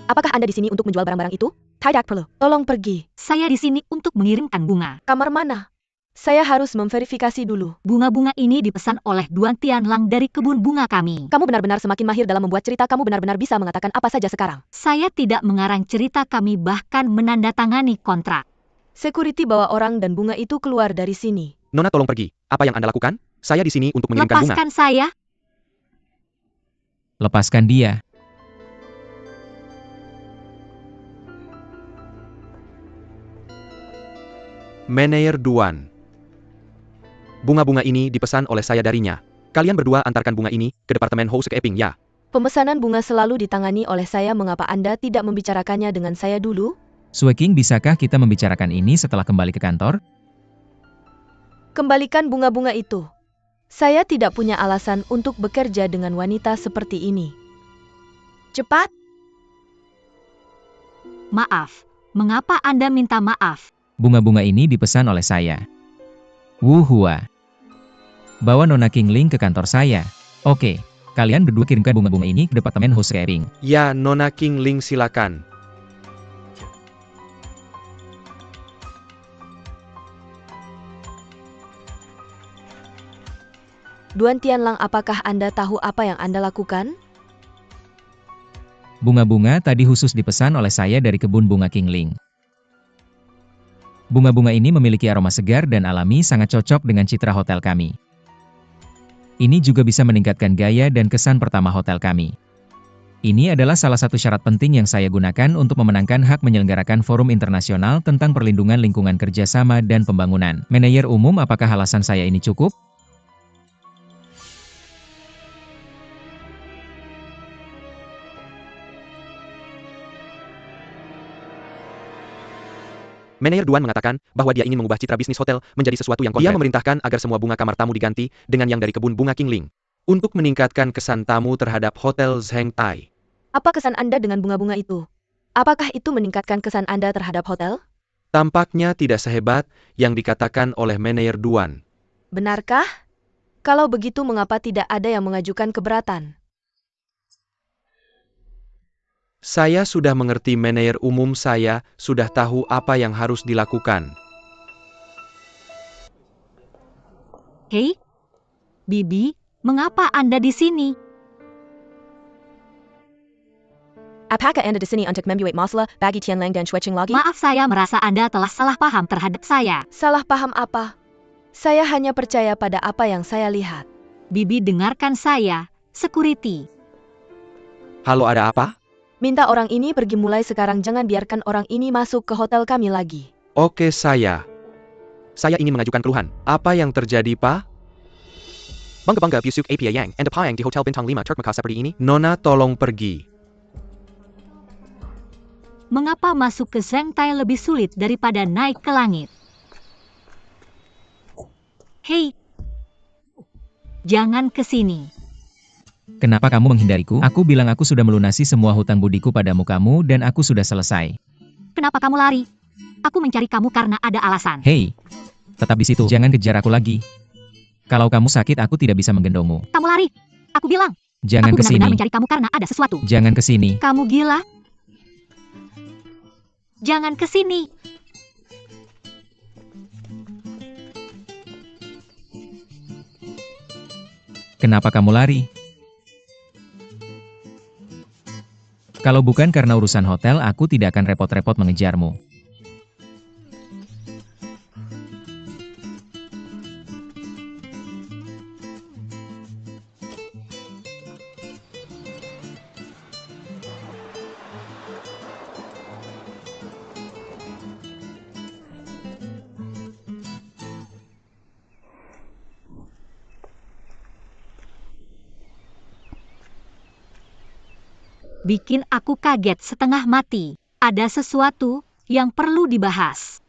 Apakah Anda di sini untuk menjual barang-barang itu? Tidak perlu. Tolong pergi. Saya di sini untuk mengirimkan bunga. Kamar mana? Saya harus memverifikasi dulu. Bunga-bunga ini dipesan oleh Duan Tianlang dari kebun bunga kami. Kamu benar-benar semakin mahir dalam membuat cerita. Kamu benar-benar bisa mengatakan apa saja sekarang. Saya tidak mengarang cerita, kami bahkan menandatangani kontrak. Security bawa orang dan bunga itu keluar dari sini. Nona, tolong pergi. Apa yang Anda lakukan? Saya di sini untuk mengirimkan bunga. Lepaskan saya. Lepaskan dia. Manajer Duan. Bunga-bunga ini dipesan oleh saya darinya. Kalian berdua antarkan bunga ini ke departemen housekeeping ya. Pemesanan bunga selalu ditangani oleh saya. Mengapa Anda tidak membicarakannya dengan saya dulu? Sueking, bisakah kita membicarakan ini setelah kembali ke kantor? Kembalikan bunga-bunga itu. Saya tidak punya alasan untuk bekerja dengan wanita seperti ini. Cepat! Maaf. Mengapa Anda minta maaf? Bunga-bunga ini dipesan oleh saya. Wu Hua. Bawa Nona Qingling ke kantor saya. Oke, kalian berdua kirimkan bunga-bunga ini ke departemen housekeeping. Ya, Nona Qingling, silakan. Duan Tianlang, apakah Anda tahu apa yang Anda lakukan? Bunga-bunga tadi khusus dipesan oleh saya dari kebun bunga Qingling. Bunga-bunga ini memiliki aroma segar dan alami, sangat cocok dengan citra hotel kami. Ini juga bisa meningkatkan gaya dan kesan pertama hotel kami. Ini adalah salah satu syarat penting yang saya gunakan untuk memenangkan hak menyelenggarakan forum internasional tentang perlindungan lingkungan kerjasama dan pembangunan. Manajer umum, apakah alasan saya ini cukup? Manajer Duan mengatakan bahwa dia ingin mengubah citra bisnis hotel menjadi sesuatu yang konkret. Dia memerintahkan agar semua bunga kamar tamu diganti dengan yang dari kebun bunga Qingling untuk meningkatkan kesan tamu terhadap Hotel Zheng Tai. Apa kesan Anda dengan bunga-bunga itu? Apakah itu meningkatkan kesan Anda terhadap hotel? Tampaknya tidak sehebat yang dikatakan oleh manajer Duan. Benarkah? Kalau begitu, mengapa tidak ada yang mengajukan keberatan? Saya sudah mengerti, manajer umum, saya sudah tahu apa yang harus dilakukan. Hei, Bibi, mengapa Anda di sini? Apakah Anda di sini untuk membuat masalah bagi Tianlang dan Shuiqing lagi? Maaf, saya merasa Anda telah salah paham terhadap saya. Salah paham apa? Saya hanya percaya pada apa yang saya lihat. Bibi, dengarkan saya, security. Halo, ada apa? Minta orang ini pergi mulai sekarang. Jangan biarkan orang ini masuk ke hotel kami lagi. Oke, saya ingin mengajukan keluhan. Apa yang terjadi, Pak? Bangga-bangga busuk apa yang Anda payang di Hotel Bintang 5 Turkmekah seperti ini? Nona, tolong pergi. Mengapa masuk ke Zheng Tai lebih sulit daripada naik ke langit? Hei, jangan ke sini. Kenapa kamu menghindariku? Aku bilang aku sudah melunasi semua hutang budiku padamu kamu dan aku sudah selesai. Kenapa kamu lari? Aku mencari kamu karena ada alasan. Hei, tetap di situ. Jangan kejar aku lagi. Kalau kamu sakit, aku tidak bisa menggendongmu. Kamu lari. Aku bilang. Jangan aku ke sini. benar-benar mencari kamu karena ada sesuatu. Jangan ke sini. Kamu gila? Jangan ke sini. Kenapa kamu lari? Kalau bukan karena urusan hotel, aku tidak akan repot-repot mengejarmu. Bikin aku kaget setengah mati. Ada sesuatu yang perlu dibahas.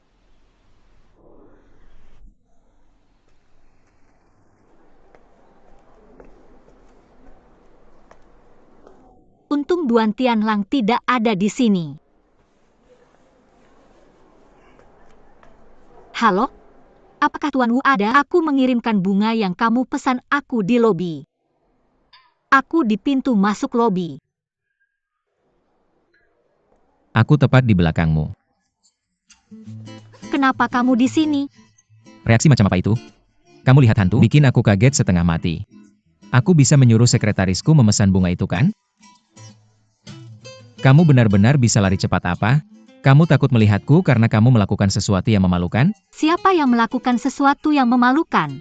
Untung Duan Tianlang tidak ada di sini. Halo? Apakah Tuan Wu ada? Aku mengirimkan bunga yang kamu pesan aku di lobi. Aku di pintu masuk lobi. Aku tepat di belakangmu. Kenapa kamu di sini? Reaksi macam apa itu? Kamu lihat hantu? Bikin aku kaget setengah mati. Aku bisa menyuruh sekretarisku memesan bunga itu kan? Kamu benar-benar bisa lari cepat apa? Kamu takut melihatku karena kamu melakukan sesuatu yang memalukan? Siapa yang melakukan sesuatu yang memalukan?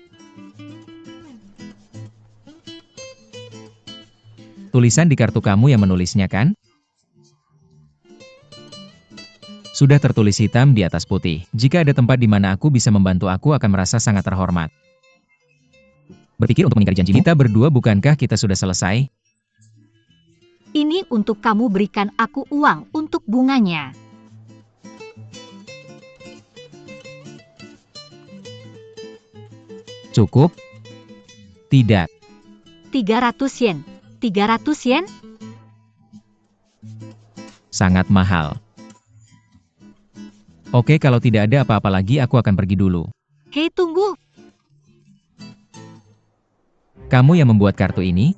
Tulisan di kartu kamu yang menulisnya kan? Sudah tertulis hitam di atas putih. Jika ada tempat di mana aku bisa membantu, aku akan merasa sangat terhormat. Berpikir untuk mengingkari janjimu? Kita berdua, bukankah kita sudah selesai? Ini untuk kamu, berikan aku uang untuk bunganya. Cukup? Tidak. 300 yen. 300 yen? Sangat mahal. Oke, kalau tidak ada apa-apa lagi, aku akan pergi dulu. Hei, tunggu. Kamu yang membuat kartu ini?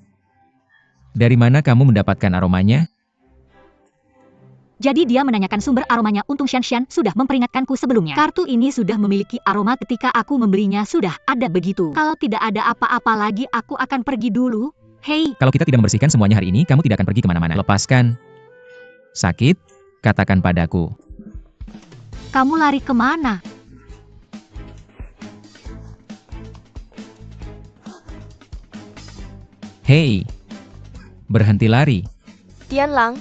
Dari mana kamu mendapatkan aromanya? Jadi dia menanyakan sumber aromanya. Untung Shan sudah memperingatkanku sebelumnya. Kartu ini sudah memiliki aroma ketika aku membelinya, sudah ada begitu. Kalau tidak ada apa-apa lagi, aku akan pergi dulu. Hei, Kalau kita tidak membersihkan semuanya hari ini, kamu tidak akan pergi kemana-mana. Lepaskan. Sakit? Katakan padaku. kamu lari kemana? Hei! Berhenti lari. Tianlang,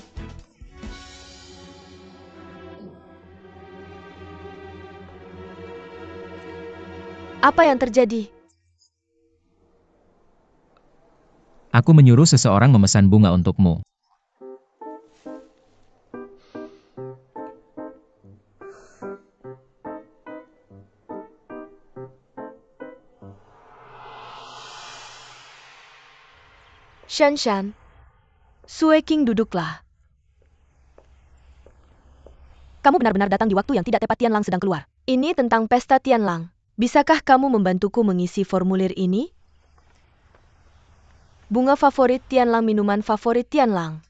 apa yang terjadi? Aku menyuruh seseorang memesan bunga untukmu. Shan, Sue King, duduklah. Kamu benar-benar datang di waktu yang tidak tepat. Tianlang sedang keluar. Ini tentang pesta Tianlang. Bisakah kamu membantuku mengisi formulir ini? Bunga favorit Tianlang, minuman favorit Tianlang.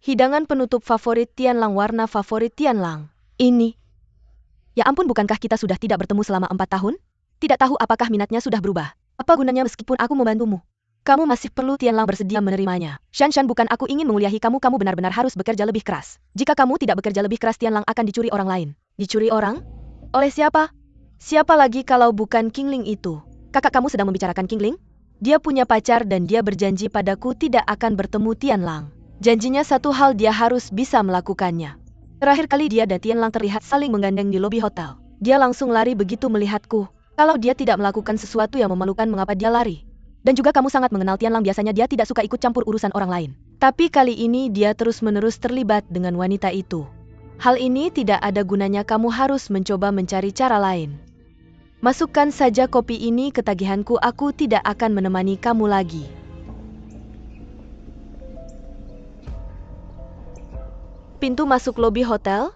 Hidangan penutup favorit Tianlang, warna favorit Tianlang. Ini. Ya ampun, bukankah kita sudah tidak bertemu selama 4 tahun? Tidak tahu apakah minatnya sudah berubah. Apa gunanya meskipun aku membantumu? Kamu masih perlu. Tianlang bersedia menerimanya. Shan, bukan aku ingin menguliahi kamu. Kamu benar-benar harus bekerja lebih keras. Jika kamu tidak bekerja lebih keras, Tianlang akan dicuri orang lain. Dicuri orang? Oleh siapa? Siapa lagi kalau bukan Qingling itu? Kakak kamu sedang membicarakan Qingling? Dia punya pacar dan dia berjanji padaku tidak akan bertemu Tianlang. Janjinya satu hal, dia harus bisa melakukannya. Terakhir kali dia dan Tianlang terlihat saling menggandeng di lobi hotel. Dia langsung lari begitu melihatku. Kalau dia tidak melakukan sesuatu yang memalukan, mengapa dia lari? Dan juga kamu sangat mengenal Tianlang, biasanya dia tidak suka ikut campur urusan orang lain. Tapi kali ini dia terus-menerus terlibat dengan wanita itu. Hal ini tidak ada gunanya, kamu harus mencoba mencari cara lain. Masukkan saja kopi ini ke tagihanku, aku tidak akan menemani kamu lagi. Pintu masuk lobi hotel.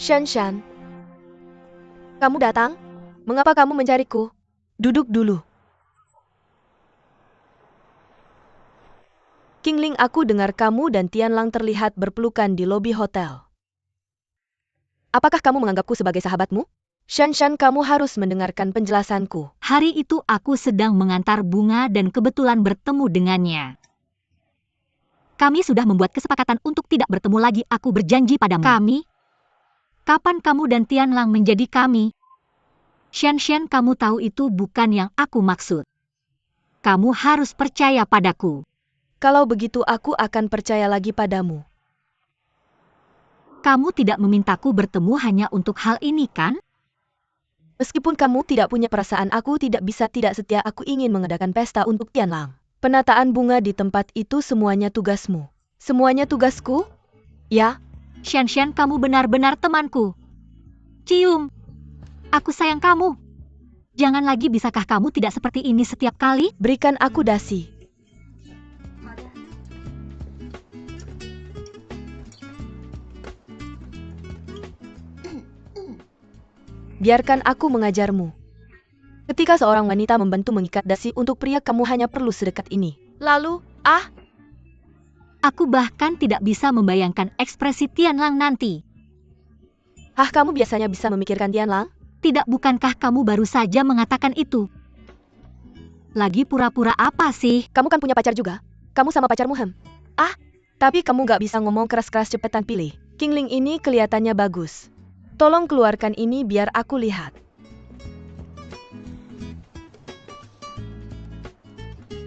Shan, kamu datang? Mengapa kamu mencariku? Duduk dulu. Qingling, aku dengar kamu dan Tianlang terlihat berpelukan di lobi hotel. Apakah kamu menganggapku sebagai sahabatmu? Shan, kamu harus mendengarkan penjelasanku. Hari itu aku sedang mengantar bunga dan kebetulan bertemu dengannya. Kami sudah membuat kesepakatan untuk tidak bertemu lagi. Aku berjanji padamu. Kami? Kapan kamu dan Tianlang menjadi kami? Shan, kamu tahu itu bukan yang aku maksud. Kamu harus percaya padaku. Kalau begitu aku akan percaya lagi padamu. Kamu tidak memintaku bertemu hanya untuk hal ini, kan? Meskipun kamu tidak punya perasaan, aku tidak bisa tidak setia. Aku ingin mengadakan pesta untuk Tianlang. Penataan bunga di tempat itu semuanya tugasmu. Semuanya tugasku? Ya. Shan, kamu benar-benar temanku. Cium. Aku sayang kamu. Jangan lagi, bisakah kamu tidak seperti ini setiap kali? Berikan aku dasi. Biarkan aku mengajarmu. Ketika seorang wanita membantu mengikat dasi untuk pria, kamu hanya perlu sedekat ini. Lalu, Aku bahkan tidak bisa membayangkan ekspresi Tianlang nanti. kamu biasanya bisa memikirkan Tianlang? Tidak, bukankah kamu baru saja mengatakan itu? Lagi pura-pura apa sih? Kamu kan punya pacar juga. Kamu sama pacarmu tapi kamu gak bisa ngomong keras-keras, cepetan pilih. Qingling ini kelihatannya bagus. Tolong keluarkan ini biar aku lihat.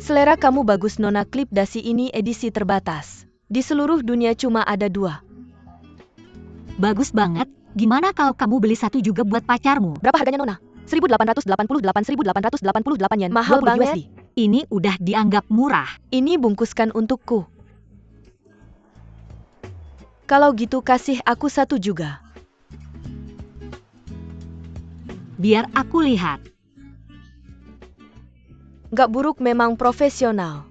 Selera kamu bagus Nona, klip dasi ini edisi terbatas. Di seluruh dunia cuma ada 2. Bagus banget. Gimana kalau kamu beli satu juga buat pacarmu? Berapa harganya Nona? 1.888 yen. Mahal banget. Ini udah dianggap murah. Ini bungkuskan untukku. Kalau gitu kasih aku satu juga. Biar aku lihat. Gak buruk, memang profesional.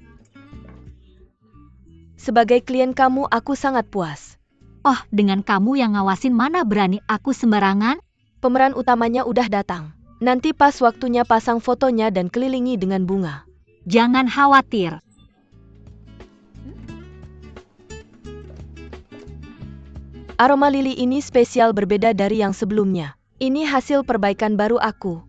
Sebagai klien kamu, aku sangat puas. Oh, dengan kamu yang ngawasin mana berani aku sembarangan? Pemeran utamanya udah datang. Nanti pas waktunya pasang fotonya dan kelilingi dengan bunga. Jangan khawatir. Aroma lili ini spesial, berbeda dari yang sebelumnya. Ini hasil perbaikan baru aku.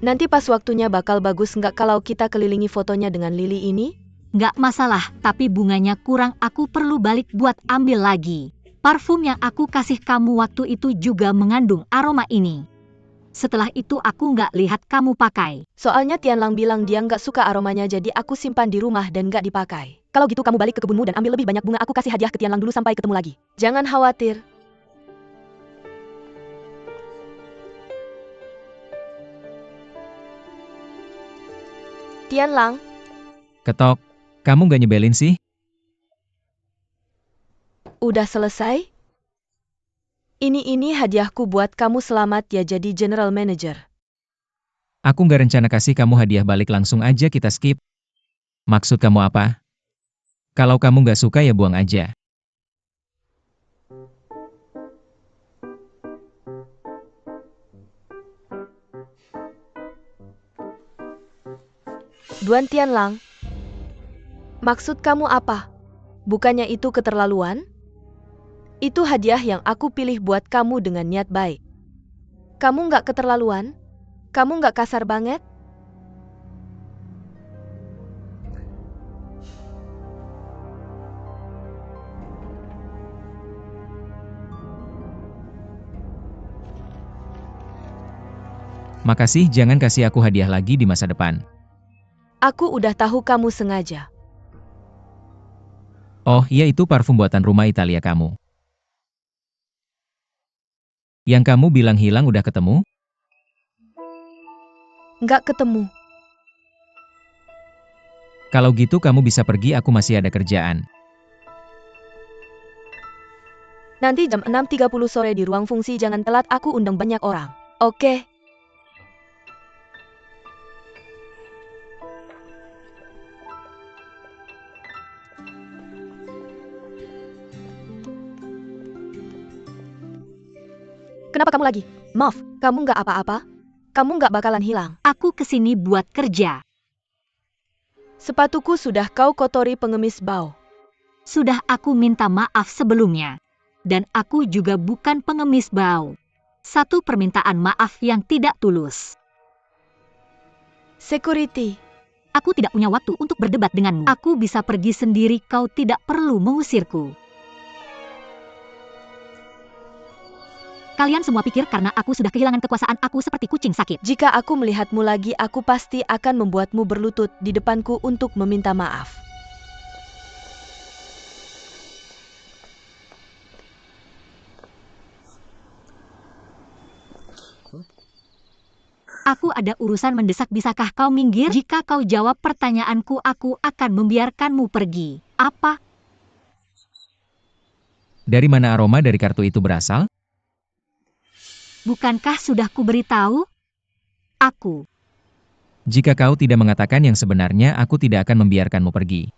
Nanti pas waktunya bakal bagus nggak kalau kita kelilingi fotonya dengan lili ini? Nggak masalah, tapi bunganya kurang, aku perlu balik buat ambil lagi. Parfum yang aku kasih kamu waktu itu juga mengandung aroma ini. Setelah itu aku nggak lihat kamu pakai. Soalnya Tianlang bilang dia nggak suka aromanya, jadi aku simpan di rumah dan nggak dipakai. Kalau gitu kamu balik ke kebunmu dan ambil lebih banyak bunga, aku kasih hadiah ke Tianlang dulu sampai ketemu lagi. Jangan khawatir. Tianlang, Ketok, kamu gak nyebelin sih? udah selesai? Ini hadiahku buat kamu, selamat ya jadi general manager. Aku gak rencana kasih kamu hadiah balik, langsung aja kita skip. Maksud kamu apa? Kalau kamu gak suka ya buang aja. Duan Tianlang, maksud kamu apa? Bukannya itu keterlaluan? Itu hadiah yang aku pilih buat kamu dengan niat baik. Kamu nggak keterlaluan? Kamu nggak kasar banget? Makasih, jangan kasih aku hadiah lagi di masa depan. Aku udah tahu kamu sengaja. Oh, iya, itu parfum buatan rumah Italia kamu. Yang kamu bilang hilang udah ketemu? Nggak ketemu. Kalau gitu kamu bisa pergi, aku masih ada kerjaan. Nanti jam 6.30 sore di ruang fungsi, jangan telat, aku undang banyak orang. Oke? Kenapa kamu lagi? Maaf, kamu nggak apa-apa? Kamu nggak bakalan hilang. Aku kesini buat kerja. Sepatuku sudah kau kotori, pengemis bau. Sudah aku minta maaf sebelumnya. Dan aku juga bukan pengemis bau. Satu permintaan maaf yang tidak tulus. Security. Aku tidak punya waktu untuk berdebat denganmu. Aku bisa pergi sendiri, kau tidak perlu mengusirku. Kalian semua pikir karena aku sudah kehilangan kekuasaan, aku seperti kucing sakit. Jika aku melihatmu lagi, aku pasti akan membuatmu berlutut di depanku untuk meminta maaf. Aku ada urusan mendesak, bisakah kau minggir? Jika kau jawab pertanyaanku, aku akan membiarkanmu pergi. Apa? Dari mana aroma dari kartu itu berasal? Bukankah sudah kuberitahu? Aku. Jika kau tidak mengatakan yang sebenarnya, aku tidak akan membiarkanmu pergi.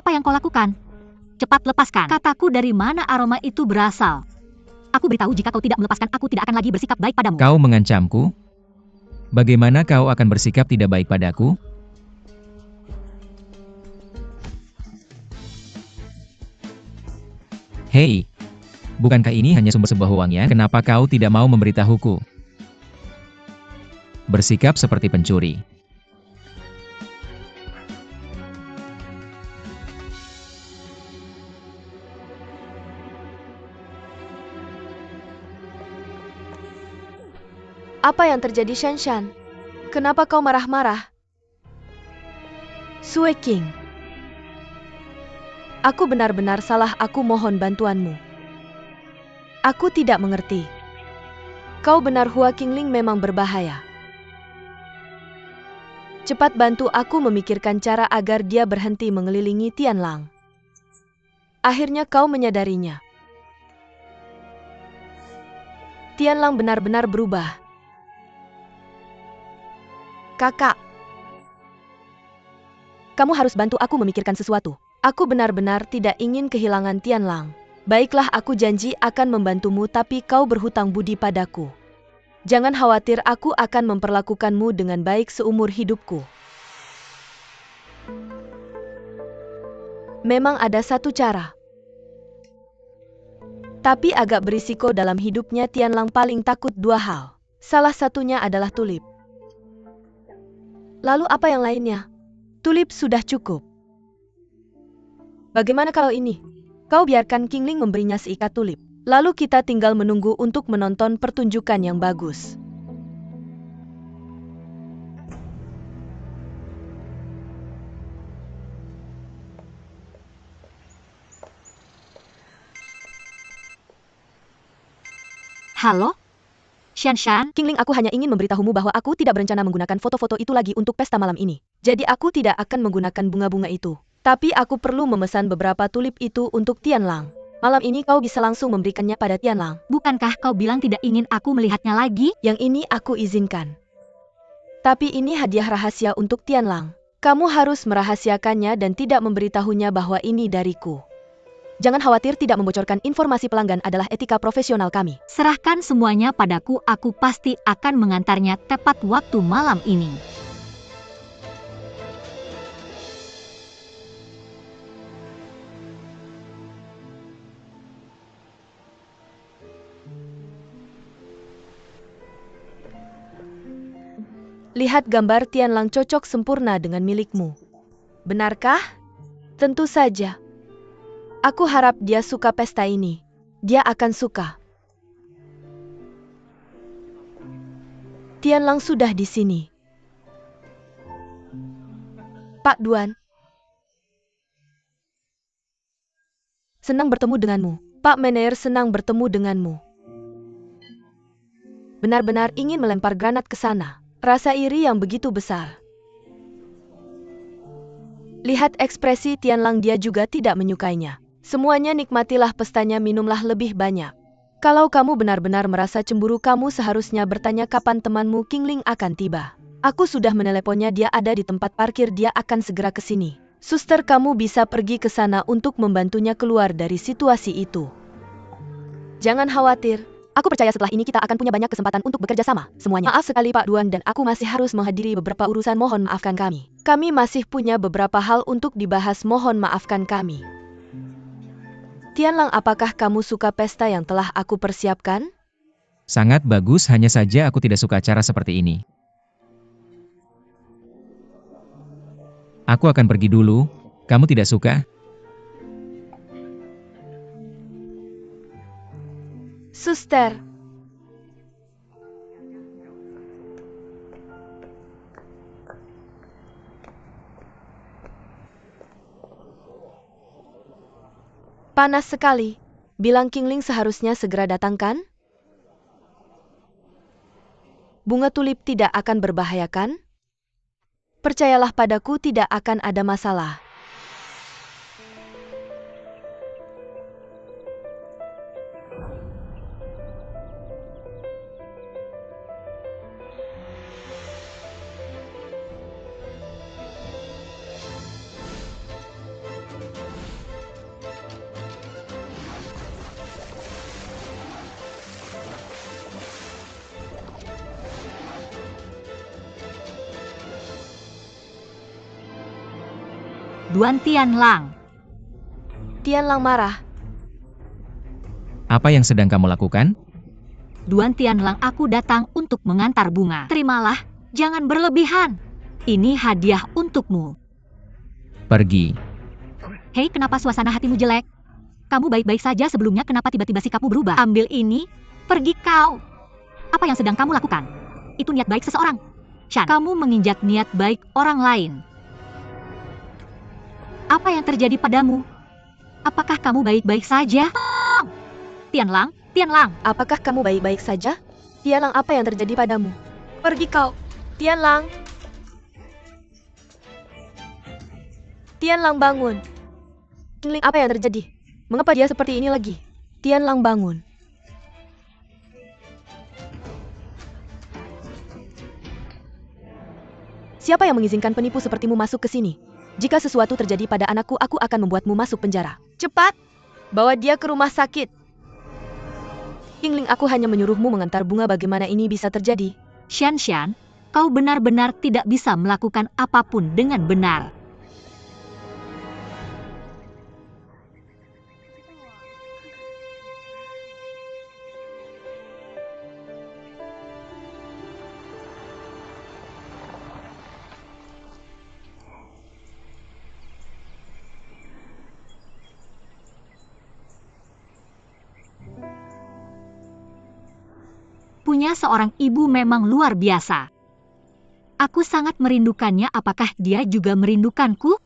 Apa yang kau lakukan? Cepat lepaskan. Kataku dari mana aroma itu berasal. Aku beritahu jika kau tidak melepaskan, aku tidak akan lagi bersikap baik padamu. Kau mengancamku? Bagaimana kau akan bersikap tidak baik padaku? Hei, bukankah ini hanya sumber sebuah uangnya? Kenapa kau tidak mau memberitahuku? Bersikap seperti pencuri. Apa yang terjadi, Shanshan? Kenapa kau marah-marah? Sue King. Aku benar-benar salah, aku mohon bantuanmu. Aku tidak mengerti. Kau benar, Hua Qingling memang berbahaya. Cepat bantu aku memikirkan cara agar dia berhenti mengelilingi Tianlang. Akhirnya kau menyadarinya. Tianlang benar-benar berubah. Kakak, kamu harus bantu aku memikirkan sesuatu. Aku benar-benar tidak ingin kehilangan Tianlang. Baiklah, aku janji akan membantumu, tapi kau berhutang budi padaku. Jangan khawatir, aku akan memperlakukanmu dengan baik seumur hidupku. Memang ada satu cara. Tapi agak berisiko dalam hidupnya. Tianlang paling takut dua hal. Salah satunya adalah tulip. Lalu apa yang lainnya? Tulip sudah cukup. Bagaimana kalau ini? Kau biarkan Qingling memberinya seikat tulip. Lalu kita tinggal menunggu untuk menonton pertunjukan yang bagus. Halo? Shanshan? Qingling, aku hanya ingin memberitahumu bahwa aku tidak berencana menggunakan foto-foto itu lagi untuk pesta malam ini. Jadi aku tidak akan menggunakan bunga-bunga itu. Tapi aku perlu memesan beberapa tulip itu untuk Tianlang. Malam ini kau bisa langsung memberikannya pada Tianlang. Bukankah kau bilang tidak ingin aku melihatnya lagi? Yang ini aku izinkan. Tapi ini hadiah rahasia untuk Tianlang. Kamu harus merahasiakannya dan tidak memberitahunya bahwa ini dariku. Jangan khawatir, tidak membocorkan informasi pelanggan adalah etika profesional kami. Serahkan semuanya padaku, aku pasti akan mengantarnya tepat waktu malam ini. Lihat, gambar Tianlang cocok sempurna dengan milikmu. Benarkah? Tentu saja. Aku harap dia suka pesta ini. Dia akan suka. Tianlang sudah di sini. Pak Duan. Senang bertemu denganmu. Pak Meneer, senang bertemu denganmu. Benar-benar ingin melempar granat ke sana. Rasa iri yang begitu besar. Lihat ekspresi Tianlang, dia juga tidak menyukainya. Semuanya nikmatilah pestanya, minumlah lebih banyak. Kalau kamu benar-benar merasa cemburu, kamu seharusnya bertanya kapan temanmu Qingling akan tiba. Aku sudah meneleponnya, dia ada di tempat parkir, dia akan segera ke sini. Suster, kamu bisa pergi ke sana untuk membantunya keluar dari situasi itu. Jangan khawatir. Aku percaya setelah ini kita akan punya banyak kesempatan untuk bekerja sama, semuanya. Maaf sekali Pak Duan, dan aku masih harus menghadiri beberapa urusan, mohon maafkan kami. Kami masih punya beberapa hal untuk dibahas, mohon maafkan kami. Tianlang, apakah kamu suka pesta yang telah aku persiapkan? Sangat bagus, hanya saja aku tidak suka acara seperti ini. Aku akan pergi dulu. Kamu tidak suka? Suster. Panas sekali. Bilang Qingling seharusnya segera datangkan. Bunga tulip tidak akan berbahayakan? Percayalah padaku, tidak akan ada masalah. Duan Tianlang. Tianlang marah. Apa yang sedang kamu lakukan? Duan Tianlang, aku datang untuk mengantar bunga. Terimalah, jangan berlebihan. Ini hadiah untukmu. Pergi. Hei, kenapa suasana hatimu jelek? Kamu baik-baik saja sebelumnya, kenapa tiba-tiba sikapmu berubah? Ambil ini, pergi kau. Apa yang sedang kamu lakukan? Itu niat baik seseorang. Shan, kamu menginjak niat baik orang lain. Apa yang terjadi padamu? Apakah kamu baik-baik saja? Tianlang, Tianlang. Apakah kamu baik-baik saja? Tianlang, apa yang terjadi padamu? Pergi kau. Tianlang. Tianlang, bangun. Qingling, apa yang terjadi? Mengapa dia seperti ini lagi? Tianlang, bangun. Siapa yang mengizinkan penipu sepertimu masuk ke sini? Jika sesuatu terjadi pada anakku, aku akan membuatmu masuk penjara. Cepat! Bawa dia ke rumah sakit. Qingling, aku hanya menyuruhmu mengantar bunga. Bagaimana ini bisa terjadi? Shan, kau benar-benar tidak bisa melakukan apapun dengan benar. Punya seorang ibu memang luar biasa. Aku sangat merindukannya. Apakah dia juga merindukanku?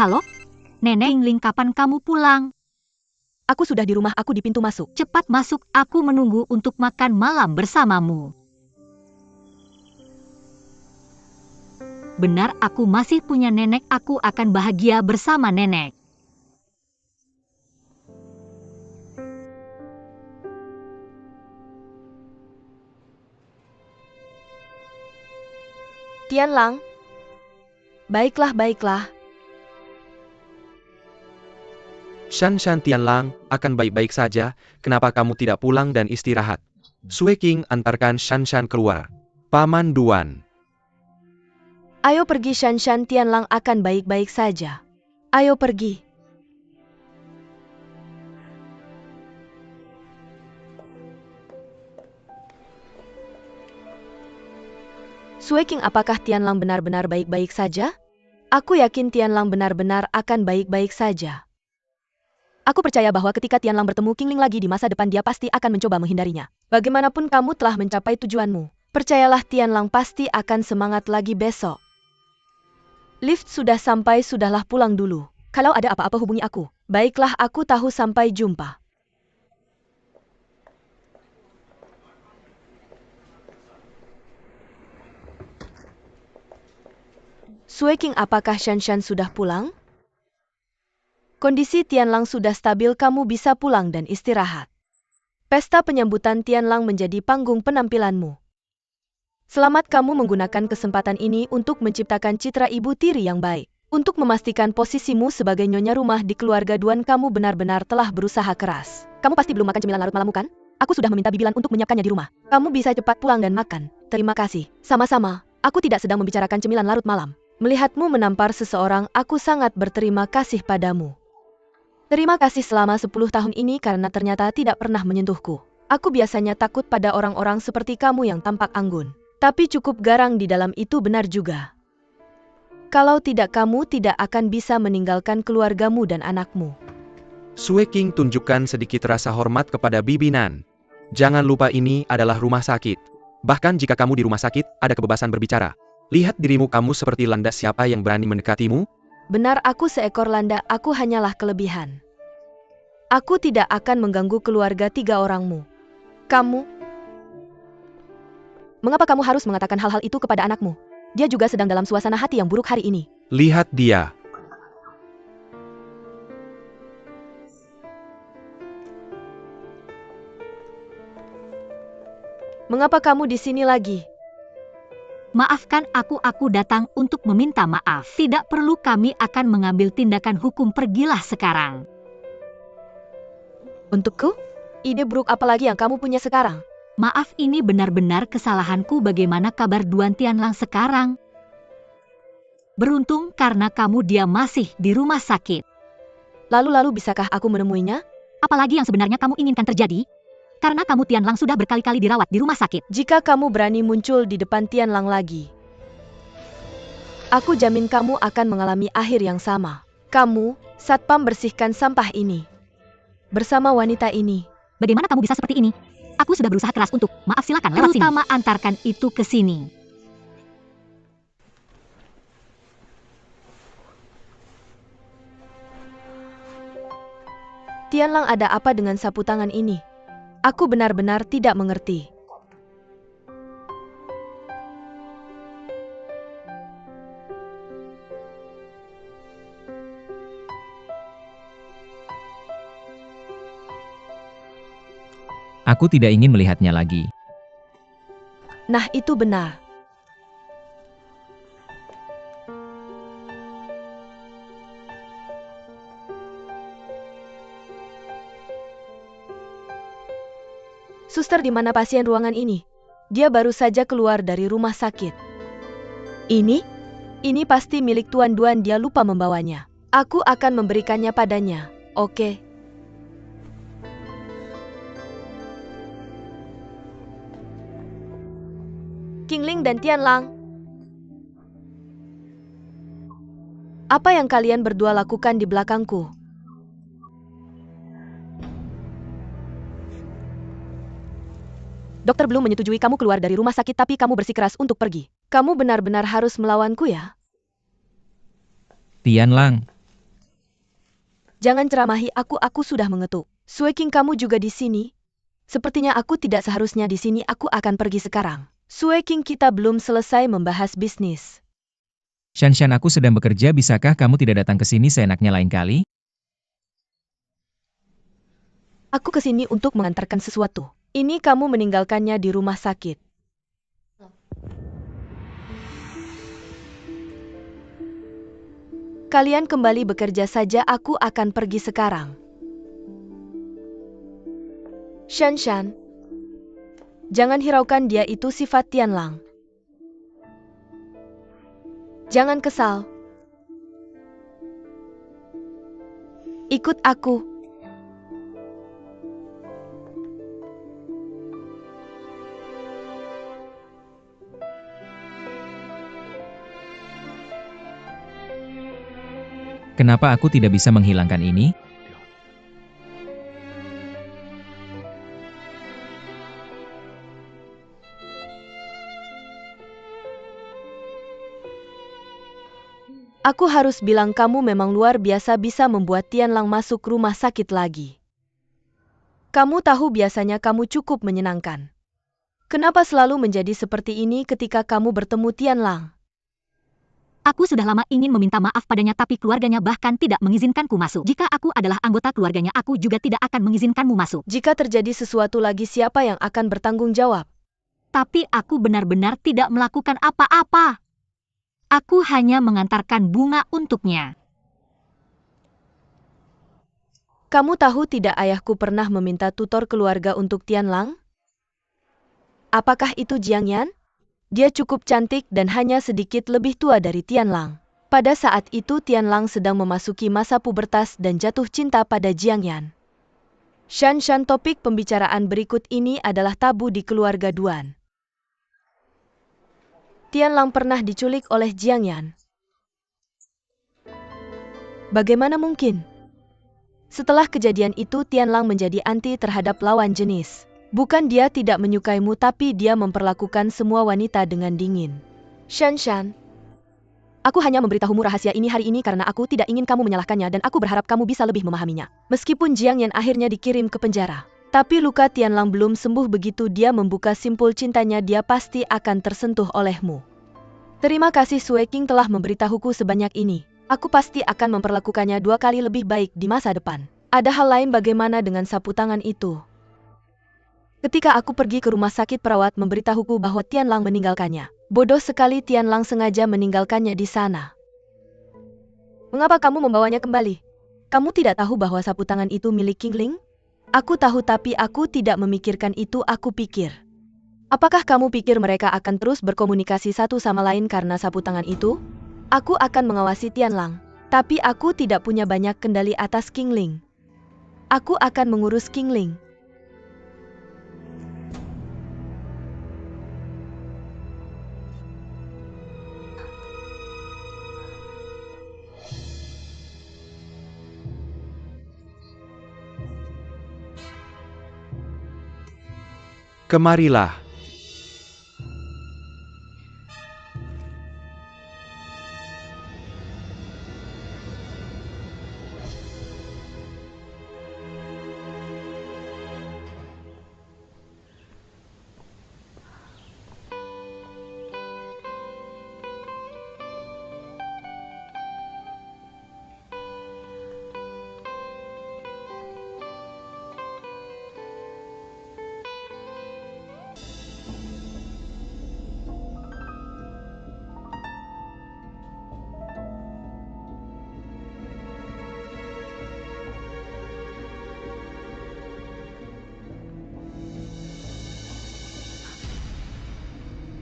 Halo? Nenek Qingling, kapan kamu pulang? Aku sudah di rumah, aku di pintu masuk. Cepat masuk, aku menunggu untuk makan malam bersamamu. Benar, aku masih punya nenek, aku akan bahagia bersama nenek. Tianlang. Baiklah, baiklah. Shan Tianlang, akan baik-baik saja, kenapa kamu tidak pulang dan istirahat? Sui King antarkan Shan keluar. Paman Duan. Ayo pergi, Shan. Tianlang akan baik-baik saja. Ayo pergi. Sui King, apakah Tianlang benar-benar baik-baik saja? Aku yakin Tianlang benar-benar akan baik-baik saja. Aku percaya bahwa ketika Tianlang bertemu Qingling lagi di masa depan, dia pasti akan mencoba menghindarinya. Bagaimanapun kamu telah mencapai tujuanmu. Percayalah, Tianlang pasti akan semangat lagi besok. Lift sudah sampai, sudahlah pulang dulu. Kalau ada apa-apa hubungi aku. Baiklah, aku tahu, sampai jumpa. Sui King, apakah Shan sudah pulang? Kondisi Tianlang sudah stabil, kamu bisa pulang dan istirahat. Pesta penyambutan Tianlang menjadi panggung penampilanmu. Selamat kamu menggunakan kesempatan ini untuk menciptakan citra ibu tiri yang baik. Untuk memastikan posisimu sebagai nyonya rumah di keluarga Duan, kamu benar-benar telah berusaha keras. Kamu pasti belum makan cemilan larut malammu, kan? Aku sudah meminta bibilan untuk menyiapkannya di rumah. Kamu bisa cepat pulang dan makan. Terima kasih. Sama-sama. Aku tidak sedang membicarakan cemilan larut malam. Melihatmu menampar seseorang, aku sangat berterima kasih padamu. Terima kasih selama 10 tahun ini karena ternyata tidak pernah menyentuhku. Aku biasanya takut pada orang-orang seperti kamu yang tampak anggun. Tapi cukup garang di dalam itu, benar juga. Kalau tidak, kamu tidak akan bisa meninggalkan keluargamu dan anakmu. Sui King tunjukkan sedikit rasa hormat kepada Bibi Nan. Jangan lupa ini adalah rumah sakit. Bahkan jika kamu di rumah sakit, ada kebebasan berbicara. Lihat dirimu, kamu seperti landak, siapa yang berani mendekatimu? Benar, aku seekor landak, aku hanyalah kelebihan. Aku tidak akan mengganggu keluarga 3 orangmu. Kamu? Mengapa kamu harus mengatakan hal-hal itu kepada anakmu? Dia juga sedang dalam suasana hati yang buruk hari ini. Lihat dia. Mengapa kamu di sini lagi? Maafkan aku datang untuk meminta maaf. Tidak perlu, kami akan mengambil tindakan hukum, pergilah sekarang. Untukku? Ide buruk apa lagi yang kamu punya sekarang? Maaf, ini benar-benar kesalahanku. Bagaimana kabar Duan Tianlang sekarang? Beruntung karena kamu dia masih di rumah sakit. Lalu bisakah aku menemuinya? Apalagi yang sebenarnya kamu inginkan terjadi? Karena kamu Tianlang sudah berkali-kali dirawat di rumah sakit. Jika kamu berani muncul di depan Tianlang lagi, aku jamin kamu akan mengalami akhir yang sama. Kamu, satpam, bersihkan sampah ini. Bersama wanita ini. Bagaimana kamu bisa seperti ini? Aku sudah berusaha keras untuk, maaf, silakan lewat sini. Terutama antarkan itu ke sini. Tianlang, ada apa dengan sapu tangan ini? Aku benar-benar tidak mengerti. Aku tidak ingin melihatnya lagi. Nah, itu benar. Suster, di mana pasien ruangan ini? Dia baru saja keluar dari rumah sakit. Ini pasti milik Tuan Duan, dia lupa membawanya. Aku akan memberikannya padanya, oke? Qingling dan Tianlang. Apa yang kalian berdua lakukan di belakangku? Dokter belum menyetujui kamu keluar dari rumah sakit, tapi kamu bersikeras untuk pergi. Kamu benar-benar harus melawanku ya? Tianlang, Jangan ceramahi aku sudah mengetuk. Sueking, kamu juga di sini? Sepertinya aku tidak seharusnya di sini, aku akan pergi sekarang. Sueking, kita belum selesai membahas bisnis. Shanshan, aku sedang bekerja, bisakah kamu tidak datang ke sini seenaknya lain kali? Aku ke sini untuk mengantarkan sesuatu. Ini kamu meninggalkannya di rumah sakit. Kalian kembali bekerja saja, aku akan pergi sekarang. Shanshan, jangan hiraukan dia, itu sifat Tianlang. Jangan kesal. Ikut aku. Kenapa aku tidak bisa menghilangkan ini? Aku harus bilang kamu memang luar biasa bisa membuat Tianlang masuk rumah sakit lagi. Kamu tahu biasanya kamu cukup menyenangkan. Kenapa selalu menjadi seperti ini ketika kamu bertemu Tianlang? Aku sudah lama ingin meminta maaf padanya, tapi keluarganya bahkan tidak mengizinkanku masuk. Jika aku adalah anggota keluarganya, aku juga tidak akan mengizinkanmu masuk. Jika terjadi sesuatu lagi, siapa yang akan bertanggung jawab? Tapi aku benar-benar tidak melakukan apa-apa. Aku hanya mengantarkan bunga untuknya. Kamu tahu tidak, ayahku pernah meminta tutor keluarga untuk Tianlang? Apakah itu Jiang Yan? Dia cukup cantik dan hanya sedikit lebih tua dari Tianlang. Pada saat itu Tianlang sedang memasuki masa pubertas dan jatuh cinta pada Jiang Yan. Shanshan, topik pembicaraan berikut ini adalah tabu di keluarga Duan. Tianlang pernah diculik oleh Jiang Yan. Bagaimana mungkin? Setelah kejadian itu Tianlang menjadi anti terhadap lawan jenis. Bukan dia tidak menyukaimu, tapi dia memperlakukan semua wanita dengan dingin. Shanshan, aku hanya memberitahumu rahasia ini hari ini karena aku tidak ingin kamu menyalahkannya dan aku berharap kamu bisa lebih memahaminya. Meskipun Jiang Yan akhirnya dikirim ke penjara, tapi luka Tianlang belum sembuh. Begitu dia membuka simpul cintanya, dia pasti akan tersentuh olehmu. Terima kasih Sueking telah memberitahuku sebanyak ini. Aku pasti akan memperlakukannya 2 kali lebih baik di masa depan. Ada hal lain, bagaimana dengan sapu tangan itu? Ketika aku pergi ke rumah sakit, perawat memberitahuku bahwa Tianlang meninggalkannya. Bodoh sekali, Tianlang sengaja meninggalkannya di sana. Mengapa kamu membawanya kembali? Kamu tidak tahu bahwa sapu tangan itu milik Qingling? Aku tahu, tapi aku tidak memikirkan itu. Aku pikir Apakah kamu pikir mereka akan terus berkomunikasi satu sama lain karena sapu tangan itu? Aku akan mengawasi Tianlang, tapi aku tidak punya banyak kendali atas Qingling. Aku akan mengurus Qingling. Kemarilah.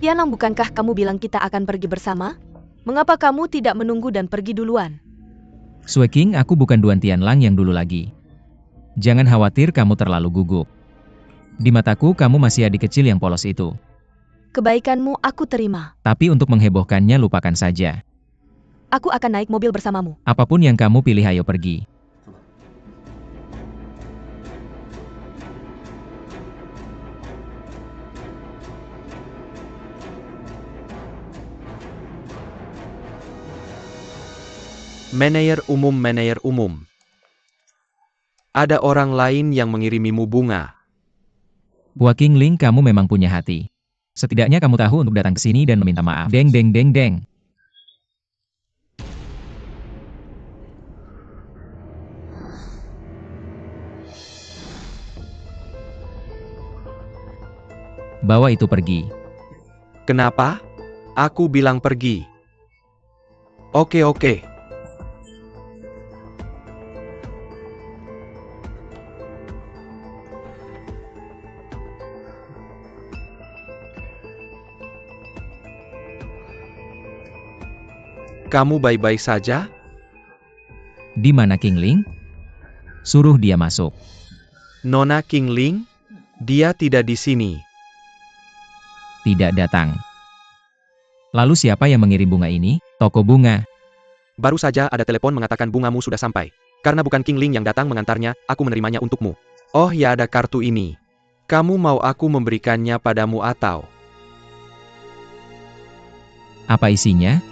Tianlang, bukankah kamu bilang kita akan pergi bersama? Mengapa kamu tidak menunggu dan pergi duluan? Sui King, aku bukan Duan Tianlang yang dulu lagi. Jangan khawatir, kamu terlalu gugup. Di mataku kamu masih adik kecil yang polos itu. Kebaikanmu aku terima. Tapi untuk menghebohkannya lupakan saja. Aku akan naik mobil bersamamu. Apapun yang kamu pilih, ayo pergi. Manajer umum. Ada orang lain yang mengirimimu bunga. Hua Qingling, kamu memang punya hati. Setidaknya kamu tahu untuk datang ke sini dan meminta maaf. Deng deng deng deng. Bawa itu pergi. Kenapa? Aku bilang pergi. Oke. Kamu baik-baik saja? Di mana Qingling? Suruh dia masuk. Nona Qingling? Dia tidak di sini. Tidak datang. Lalu siapa yang mengirim bunga ini? Toko bunga. Baru saja ada telepon mengatakan bungamu sudah sampai. Karena bukan Qingling yang datang mengantarnya, aku menerimanya untukmu. Oh ya, ada kartu ini. Kamu mau aku memberikannya padamu atau? Apa isinya?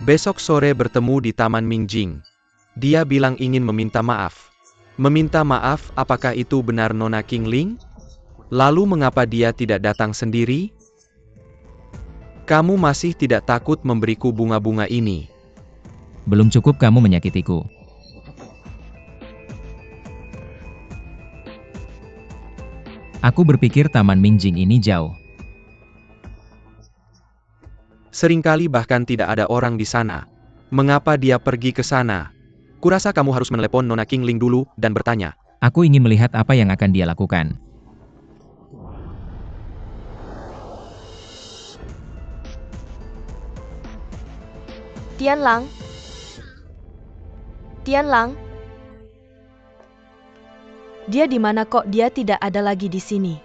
Besok sore bertemu di Taman Mingjing. Dia bilang ingin meminta maaf. Meminta maaf, apakah itu benar Nona Qingling? Lalu mengapa dia tidak datang sendiri? Kamu masih tidak takut memberiku bunga-bunga ini? Belum cukup kamu menyakitiku. Aku berpikir Taman Mingjing ini jauh. Seringkali bahkan tidak ada orang di sana. Mengapa dia pergi ke sana? Kurasa kamu harus menelepon Nona Qingling dulu dan bertanya. Aku ingin melihat apa yang akan dia lakukan. Tianlang. Dia di mana kok? Dia tidak ada lagi di sini.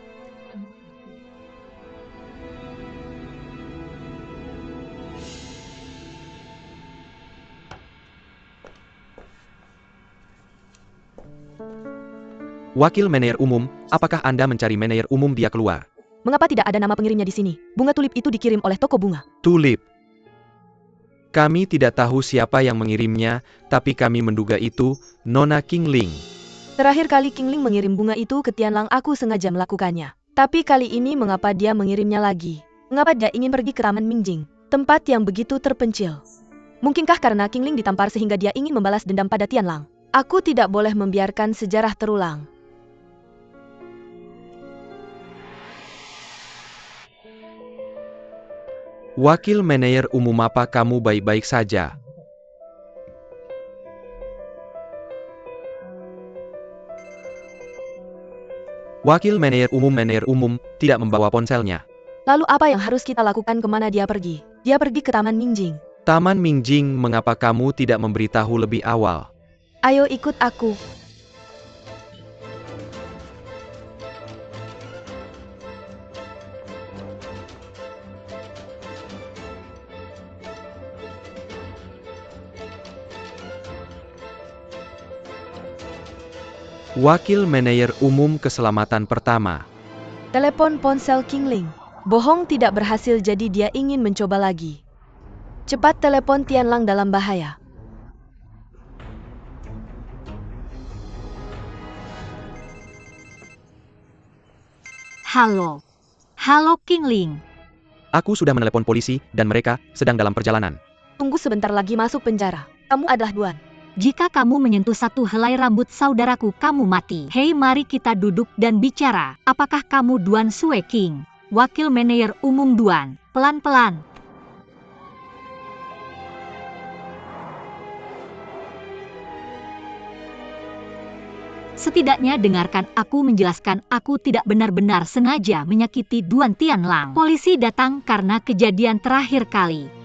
Wakil manajer umum, apakah Anda mencari manajer umum? Dia keluar. Mengapa tidak ada nama pengirimnya di sini? Bunga tulip itu dikirim oleh toko bunga. Tulip. Kami tidak tahu siapa yang mengirimnya, tapi kami menduga itu Nona Qingling. Terakhir kali Qingling mengirim bunga itu ke Tianlang, aku sengaja melakukannya. Tapi kali ini mengapa dia mengirimnya lagi? Mengapa dia ingin pergi ke Taman Mingjing, tempat yang begitu terpencil? Mungkinkah karena Qingling ditampar sehingga dia ingin membalas dendam pada Tianlang? Aku tidak boleh membiarkan sejarah terulang. Wakil manajer umum, apa kamu baik-baik saja? Wakil manajer umum tidak membawa ponselnya. Lalu apa yang harus kita lakukan kemana dia pergi? Dia pergi ke Taman Mingjing. Taman Mingjing, mengapa kamu tidak memberitahu lebih awal? Ayo ikut aku. Wakil manajer umum keselamatan pertama. Telepon ponsel Qingling. Bohong tidak berhasil, jadi dia ingin mencoba lagi. Cepat telepon Tianlang, dalam bahaya. Halo. Halo Qingling. Aku sudah menelepon polisi dan mereka sedang dalam perjalanan. Tunggu sebentar lagi masuk penjara. Kamu adalah Duan. Jika kamu menyentuh satu helai rambut saudaraku, kamu mati. Hei, mari kita duduk dan bicara. Apakah kamu Duan Sue King? Wakil manajer umum Duan. Pelan-pelan. Setidaknya dengarkan aku menjelaskan, aku tidak benar-benar sengaja menyakiti Duan Tianlang. Polisi datang karena kejadian terakhir kali.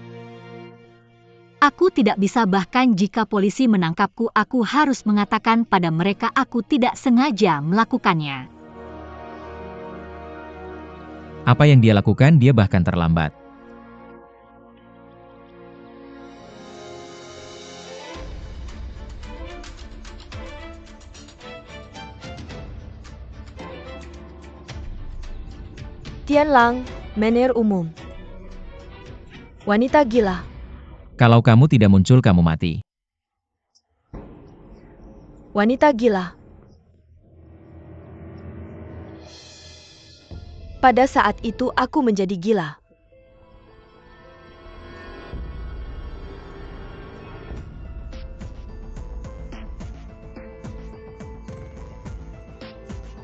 Aku tidak bisa, bahkan jika polisi menangkapku, aku harus mengatakan pada mereka aku tidak sengaja melakukannya. Apa yang dia lakukan, dia bahkan terlambat. Tianlang, manajer umum. Wanita gila. Kalau kamu tidak muncul, kamu mati. Wanita gila. Pada saat itu aku menjadi gila.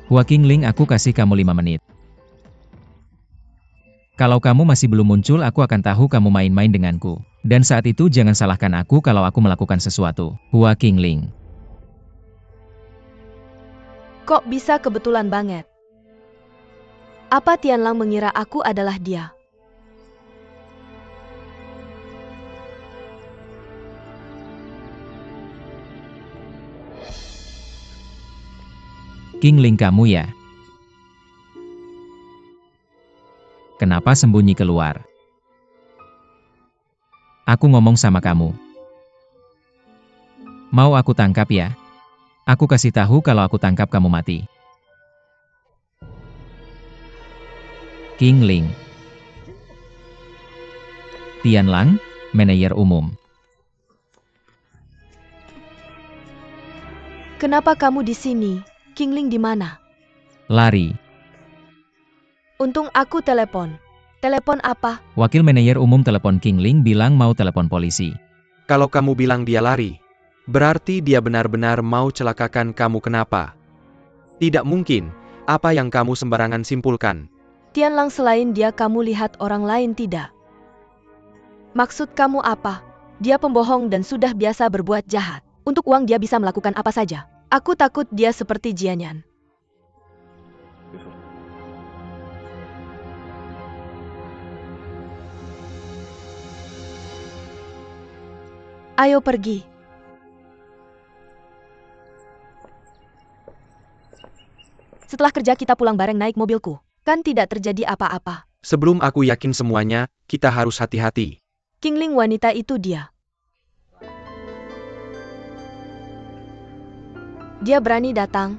Hua Qingling, aku kasih kamu 5 menit. Kalau kamu masih belum muncul, aku akan tahu kamu main-main denganku. Dan saat itu jangan salahkan aku kalau aku melakukan sesuatu. Hua Qingling. Kok bisa kebetulan banget? Apa Tianlang mengira aku adalah dia? Qingling, kamu ya? Kenapa sembunyi keluar? Aku ngomong sama kamu. Mau aku tangkap ya? Aku kasih tahu kalau aku tangkap kamu mati. Qingling. Tianlang, manajer umum. Kenapa kamu di sini? Qingling di mana? Lari. Untung aku telepon. Telepon apa? Wakil manajer umum telepon Qingling, bilang mau telepon polisi. Kalau kamu bilang dia lari, berarti dia benar-benar mau celakakan kamu. Kenapa? Tidak mungkin. Apa yang kamu sembarangan simpulkan? Tianlang, selain dia kamu lihat orang lain tidak? Maksud kamu apa? Dia pembohong dan sudah biasa berbuat jahat. Untuk uang dia bisa melakukan apa saja. Aku takut dia seperti Jianyan. Ayo pergi. Setelah kerja kita pulang bareng naik mobilku. Kan tidak terjadi apa-apa. Sebelum aku yakin semuanya, kita harus hati-hati. Qingling, wanita itu dia. Dia berani datang.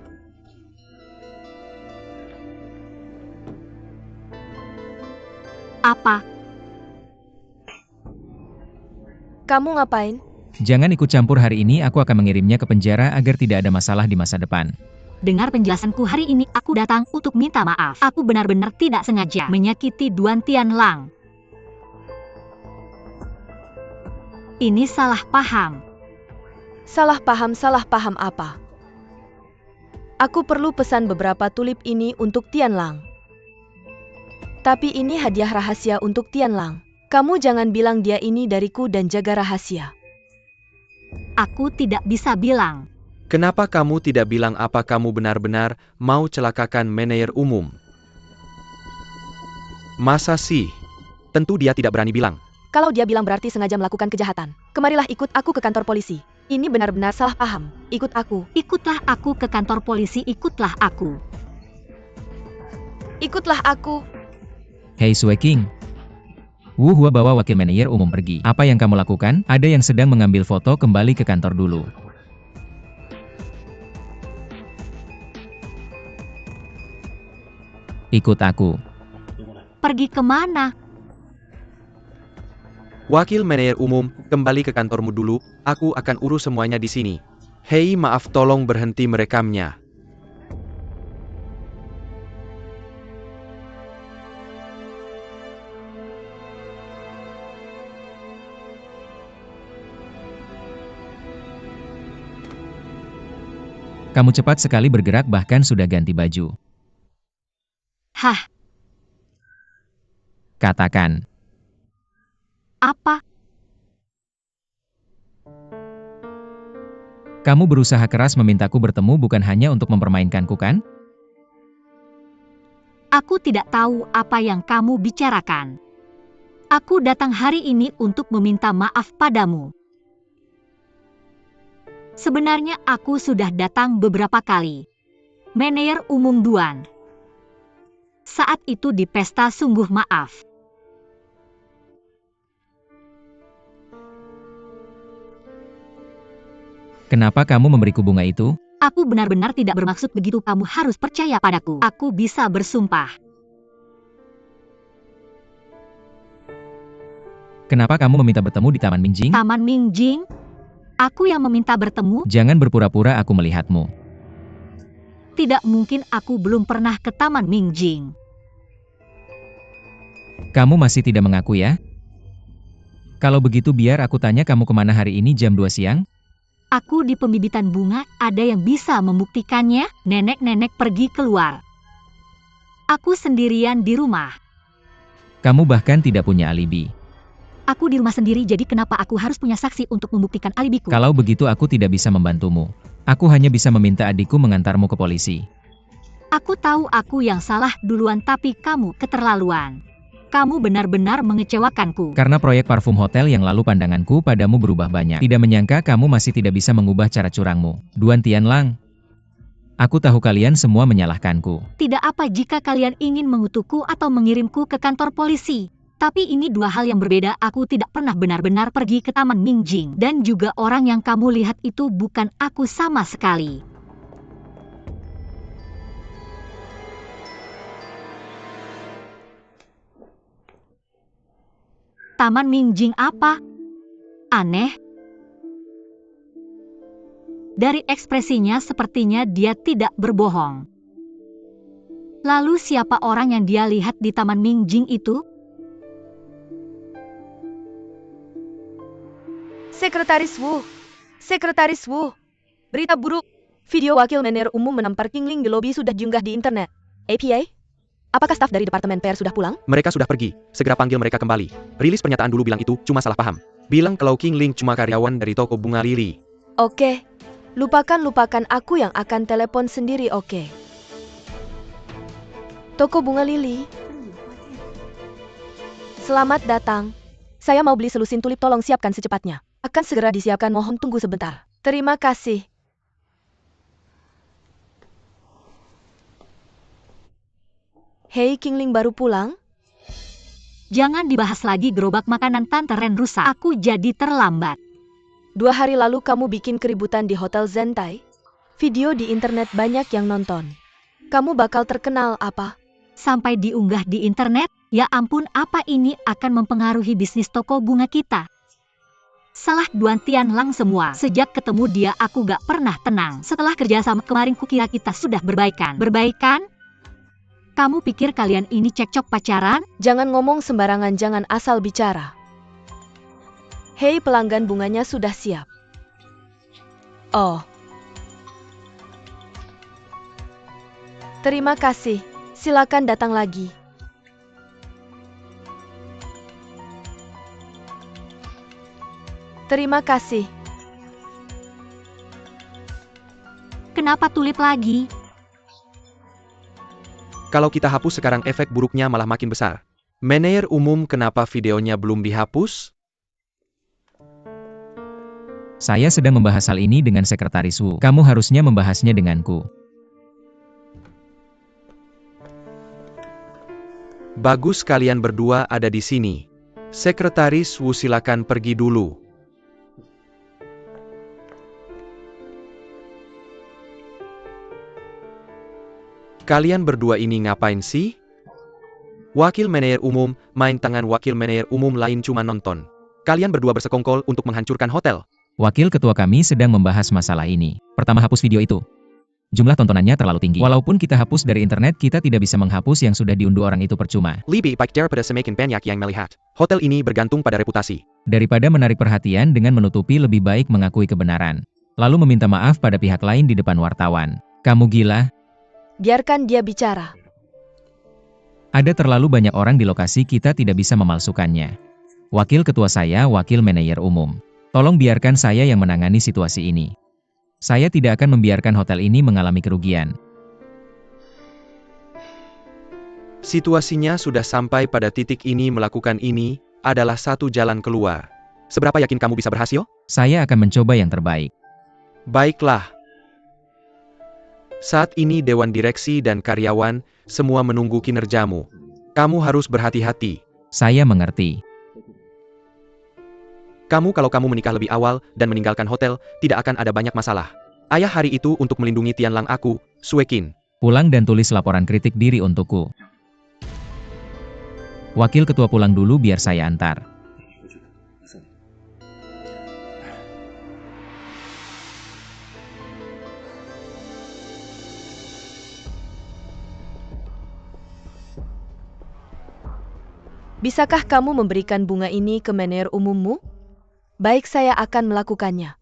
Apa? Kamu ngapain? Jangan ikut campur hari ini, aku akan mengirimnya ke penjara agar tidak ada masalah di masa depan. Dengar penjelasanku hari ini, aku datang untuk minta maaf. Aku benar-benar tidak sengaja menyakiti Duan Tianlang. Ini salah paham. Salah paham apa? Aku perlu pesan beberapa tulip ini untuk Tianlang. Tapi ini hadiah rahasia untuk Tianlang. Kamu jangan bilang dia ini dariku dan jaga rahasia. Aku tidak bisa bilang. Kenapa kamu tidak bilang apa kamu benar-benar mau celakakan manajer umum? Masa sih? Tentu dia tidak berani bilang. Kalau dia bilang berarti sengaja melakukan kejahatan. Kemarilah ikut aku ke kantor polisi. Ini benar-benar salah paham. Ikut aku. Ikutlah aku ke kantor polisi, ikutlah aku. Ikutlah aku. Hei Sue King. Wu Hua bawa wakil manajer umum pergi. Apa yang kamu lakukan? Ada yang sedang mengambil foto, kembali ke kantor dulu. Ikut aku. Pergi kemana? Wakil manajer umum, kembali ke kantormu dulu, aku akan urus semuanya di sini. Hei, maaf, tolong berhenti merekamnya. Kamu cepat sekali bergerak, bahkan sudah ganti baju. Hah, Katakan. apa? Kamu berusaha keras memintaku bertemu bukan hanya untuk mempermainkanku, kan? Aku tidak tahu apa yang kamu bicarakan. Aku datang hari ini untuk meminta maaf padamu. Sebenarnya aku sudah datang beberapa kali. Manajer umum Duan. Saat itu di pesta, sungguh maaf. Kenapa kamu memberiku bunga itu? Aku benar-benar tidak bermaksud begitu, kamu harus percaya padaku. Aku bisa bersumpah. Kenapa kamu meminta bertemu di Taman Minjing? Taman Mingjing? Aku yang meminta bertemu? Jangan berpura-pura aku melihatmu. Tidak mungkin, aku belum pernah ke Taman Mingjing. Kamu masih tidak mengaku ya? Kalau begitu biar aku tanya, kamu kemana hari ini jam 2 siang? Aku di pembibitan bunga, ada yang bisa membuktikannya? Nenek-nenek pergi keluar. Aku sendirian di rumah. Kamu bahkan tidak punya alibi. Aku di rumah sendiri, jadi kenapa aku harus punya saksi untuk membuktikan alibiku? Kalau begitu aku tidak bisa membantumu. Aku hanya bisa meminta adikku mengantarmu ke polisi. Aku tahu aku yang salah duluan, tapi kamu keterlaluan. Kamu benar-benar mengecewakanku. Karena proyek parfum hotel yang lalu, pandanganku padamu berubah banyak. Tidak menyangka kamu masih tidak bisa mengubah cara curangmu. Duan Tianlang. Aku tahu kalian semua menyalahkanku. Tidak apa jika kalian ingin mengutukku atau mengirimku ke kantor polisi. Tapi ini dua hal yang berbeda. Aku tidak pernah benar-benar pergi ke Taman Mingjing. Dan juga orang yang kamu lihat itu bukan aku sama sekali. Taman Mingjing apa? Aneh. Dari ekspresinya sepertinya dia tidak berbohong. Lalu siapa orang yang dia lihat di Taman Mingjing itu? Sekretaris Wu. Sekretaris Wu. Berita buruk. Video wakil manajer umum menampar King Ling di lobi sudah diunggah di internet. APA? Apakah staf dari Departemen PR sudah pulang? Mereka sudah pergi, segera panggil mereka kembali. Rilis pernyataan dulu bilang itu cuma salah paham. Bilang kalau King Ling cuma karyawan dari toko bunga lili. Oke. Lupakan aku yang akan telepon sendiri, oke. Toko bunga lili. Selamat datang. Saya mau beli selusin tulip, tolong siapkan secepatnya. Akan segera disiapkan, mohon tunggu sebentar. Terima kasih. Hei, King Ling baru pulang? Jangan dibahas lagi, gerobak makanan Tante Ren rusak. Aku jadi terlambat. 2 hari lalu kamu bikin keributan di Hotel Zentai. Video di internet banyak yang nonton. Kamu bakal terkenal apa? Sampai diunggah di internet? Ya ampun, apa ini akan mempengaruhi bisnis toko bunga kita? Salah Duan Tianlang semua. Sejak ketemu dia aku gak pernah tenang. Setelah kerjasama kemarin kukira kita sudah berbaikan. Berbaikan? Kamu pikir kalian ini cekcok pacaran? Jangan ngomong sembarangan, jangan asal bicara. Hei, pelanggan bunganya sudah siap. Oh. Terima kasih. Silakan datang lagi. Terima kasih. Kenapa tulip lagi? Kalau kita hapus sekarang efek buruknya malah makin besar. Manajer umum, kenapa videonya belum dihapus? Saya sedang membahas hal ini dengan Sekretaris Wu. Kamu harusnya membahasnya denganku. Bagus kalian berdua ada di sini. Sekretaris Wu, silakan pergi dulu. Kalian berdua ini ngapain sih? Wakil manajer umum, main tangan wakil manajer umum lain cuma nonton. Kalian berdua bersekongkol untuk menghancurkan hotel. Wakil ketua kami sedang membahas masalah ini. Pertama, hapus video itu. Jumlah tontonannya terlalu tinggi. Walaupun kita hapus dari internet, kita tidak bisa menghapus yang sudah diunduh orang itu percuma. Lebih baik daripada semakin banyak yang melihat. Hotel ini bergantung pada reputasi. Daripada menarik perhatian dengan menutupi, lebih baik mengakui kebenaran. Lalu meminta maaf pada pihak lain di depan wartawan. Kamu gila? Biarkan dia bicara. Ada terlalu banyak orang di lokasi, kita tidak bisa memalsukannya. Wakil ketua saya, wakil manajer umum. Tolong biarkan saya yang menangani situasi ini. Saya tidak akan membiarkan hotel ini mengalami kerugian. Situasinya sudah sampai pada titik ini, melakukan ini adalah satu jalan keluar. Seberapa yakin kamu bisa berhasil? Saya akan mencoba yang terbaik. Baiklah. Saat ini Dewan Direksi dan karyawan semua menunggu kinerjamu. Kamu harus berhati-hati. Saya mengerti. Kalau kamu menikah lebih awal dan meninggalkan hotel, tidak akan ada banyak masalah. Ayah hari itu untuk melindungi Tianlang aku, Suekin. Pulang dan tulis laporan kritik diri untukku. Wakil ketua pulang dulu biar saya antar. Bisakah kamu memberikan bunga ini ke manajer umummu? Baik, saya akan melakukannya.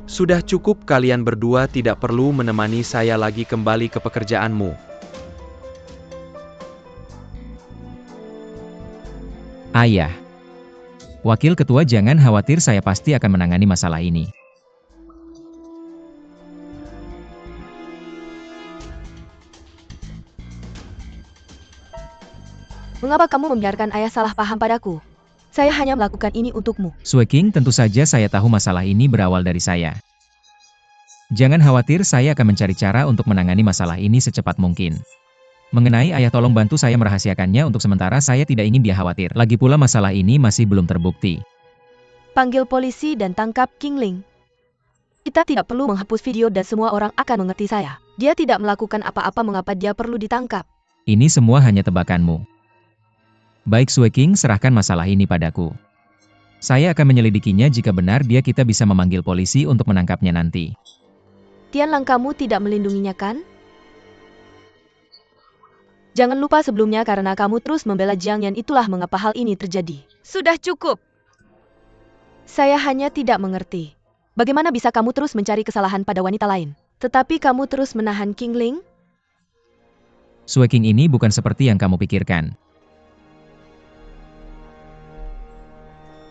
Sudah cukup, kalian berdua tidak perlu menemani saya lagi, kembali ke pekerjaanmu. Ayah. Wakil ketua, jangan khawatir, saya pasti akan menangani masalah ini. Mengapa kamu membiarkan ayah salah paham padaku? Saya hanya melakukan ini untukmu. Sueking, tentu saja saya tahu masalah ini berawal dari saya. Jangan khawatir, saya akan mencari cara untuk menangani masalah ini secepat mungkin. Mengenai ayah, tolong bantu saya merahasiakannya untuk sementara, saya tidak ingin dia khawatir. Lagi pula masalah ini masih belum terbukti. Panggil polisi dan tangkap King Ling. Kita tidak perlu menghapus video dan semua orang akan mengerti saya. Dia tidak melakukan apa-apa, mengapa dia perlu ditangkap? Ini semua hanya tebakanmu. Baik Sueking, serahkan masalah ini padaku. Saya akan menyelidikinya, jika benar dia, kita bisa memanggil polisi untuk menangkapnya nanti. Tianlang, kamu tidak melindunginya kan? Jangan lupa sebelumnya, karena kamu terus membela Jiang Yan, itulah mengapa hal ini terjadi. Sudah cukup. Saya hanya tidak mengerti. Bagaimana bisa kamu terus mencari kesalahan pada wanita lain, tetapi kamu terus menahan King Ling? Sueking ini bukan seperti yang kamu pikirkan.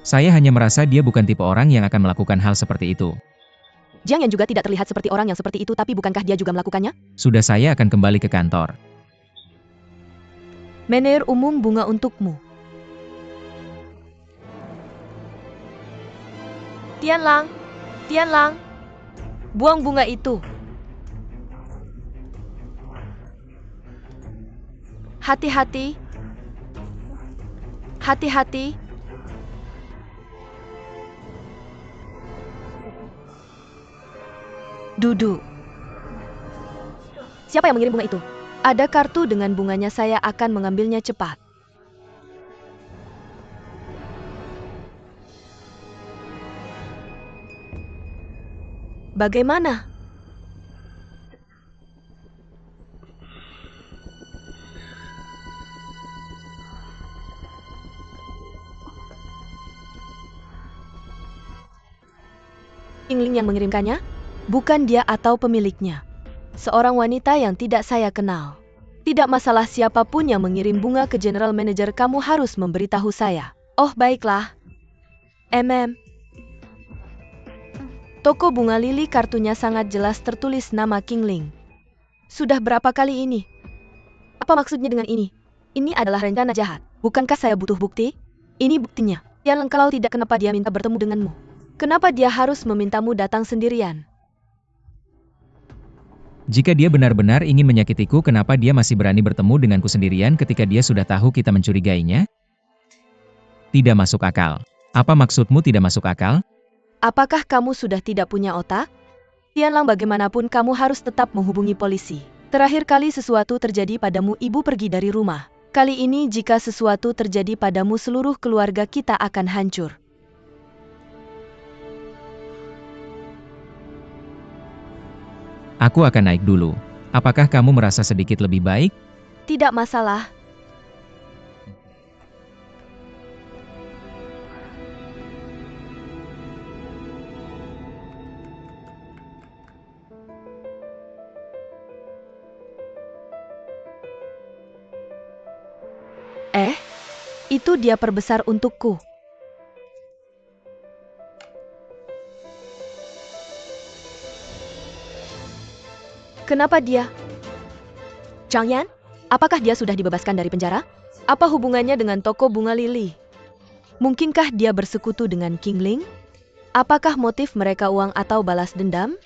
Saya hanya merasa dia bukan tipe orang yang akan melakukan hal seperti itu. Jiang Yan juga tidak terlihat seperti orang yang seperti itu, tapi bukankah dia juga melakukannya? Sudah, saya akan kembali ke kantor. Manajer umum, bunga untukmu. Tianlang, Tianlang, buang bunga itu. Hati-hati. Hati-hati. Duduk. Siapa yang mengirim bunga itu? Ada kartu dengan bunganya, saya akan mengambilnya cepat. Bagaimana? King Ling yang mengirimkannya? Bukan dia atau pemiliknya. Seorang wanita yang tidak saya kenal. Tidak masalah siapapun yang mengirim bunga ke general manager, kamu harus memberitahu saya. Oh baiklah. Toko bunga lili kartunya sangat jelas tertulis nama Kingling. Sudah berapa kali ini? Apa maksudnya dengan ini? Ini adalah rencana jahat. Bukankah saya butuh bukti? Ini buktinya. Tianlang, kalau tidak, kenapa dia minta bertemu denganmu? Kenapa dia harus memintamu datang sendirian? Jika dia benar-benar ingin menyakitiku, kenapa dia masih berani bertemu denganku sendirian ketika dia sudah tahu kita mencurigainya? Tidak masuk akal. Apa maksudmu tidak masuk akal? Apakah kamu sudah tidak punya otak? Tianlang, bagaimanapun kamu harus tetap menghubungi polisi. Terakhir kali sesuatu terjadi padamu, ibu pergi dari rumah. Kali ini jika sesuatu terjadi padamu, seluruh keluarga kita akan hancur. Aku akan naik dulu. Apakah kamu merasa sedikit lebih baik? Tidak masalah. Itu dia perbesar untukku. Kenapa dia? Zhang Yan? Apakah dia sudah dibebaskan dari penjara? Apa hubungannya dengan toko bunga lili? Mungkinkah dia bersekutu dengan Kingling? Apakah motif mereka uang atau balas dendam?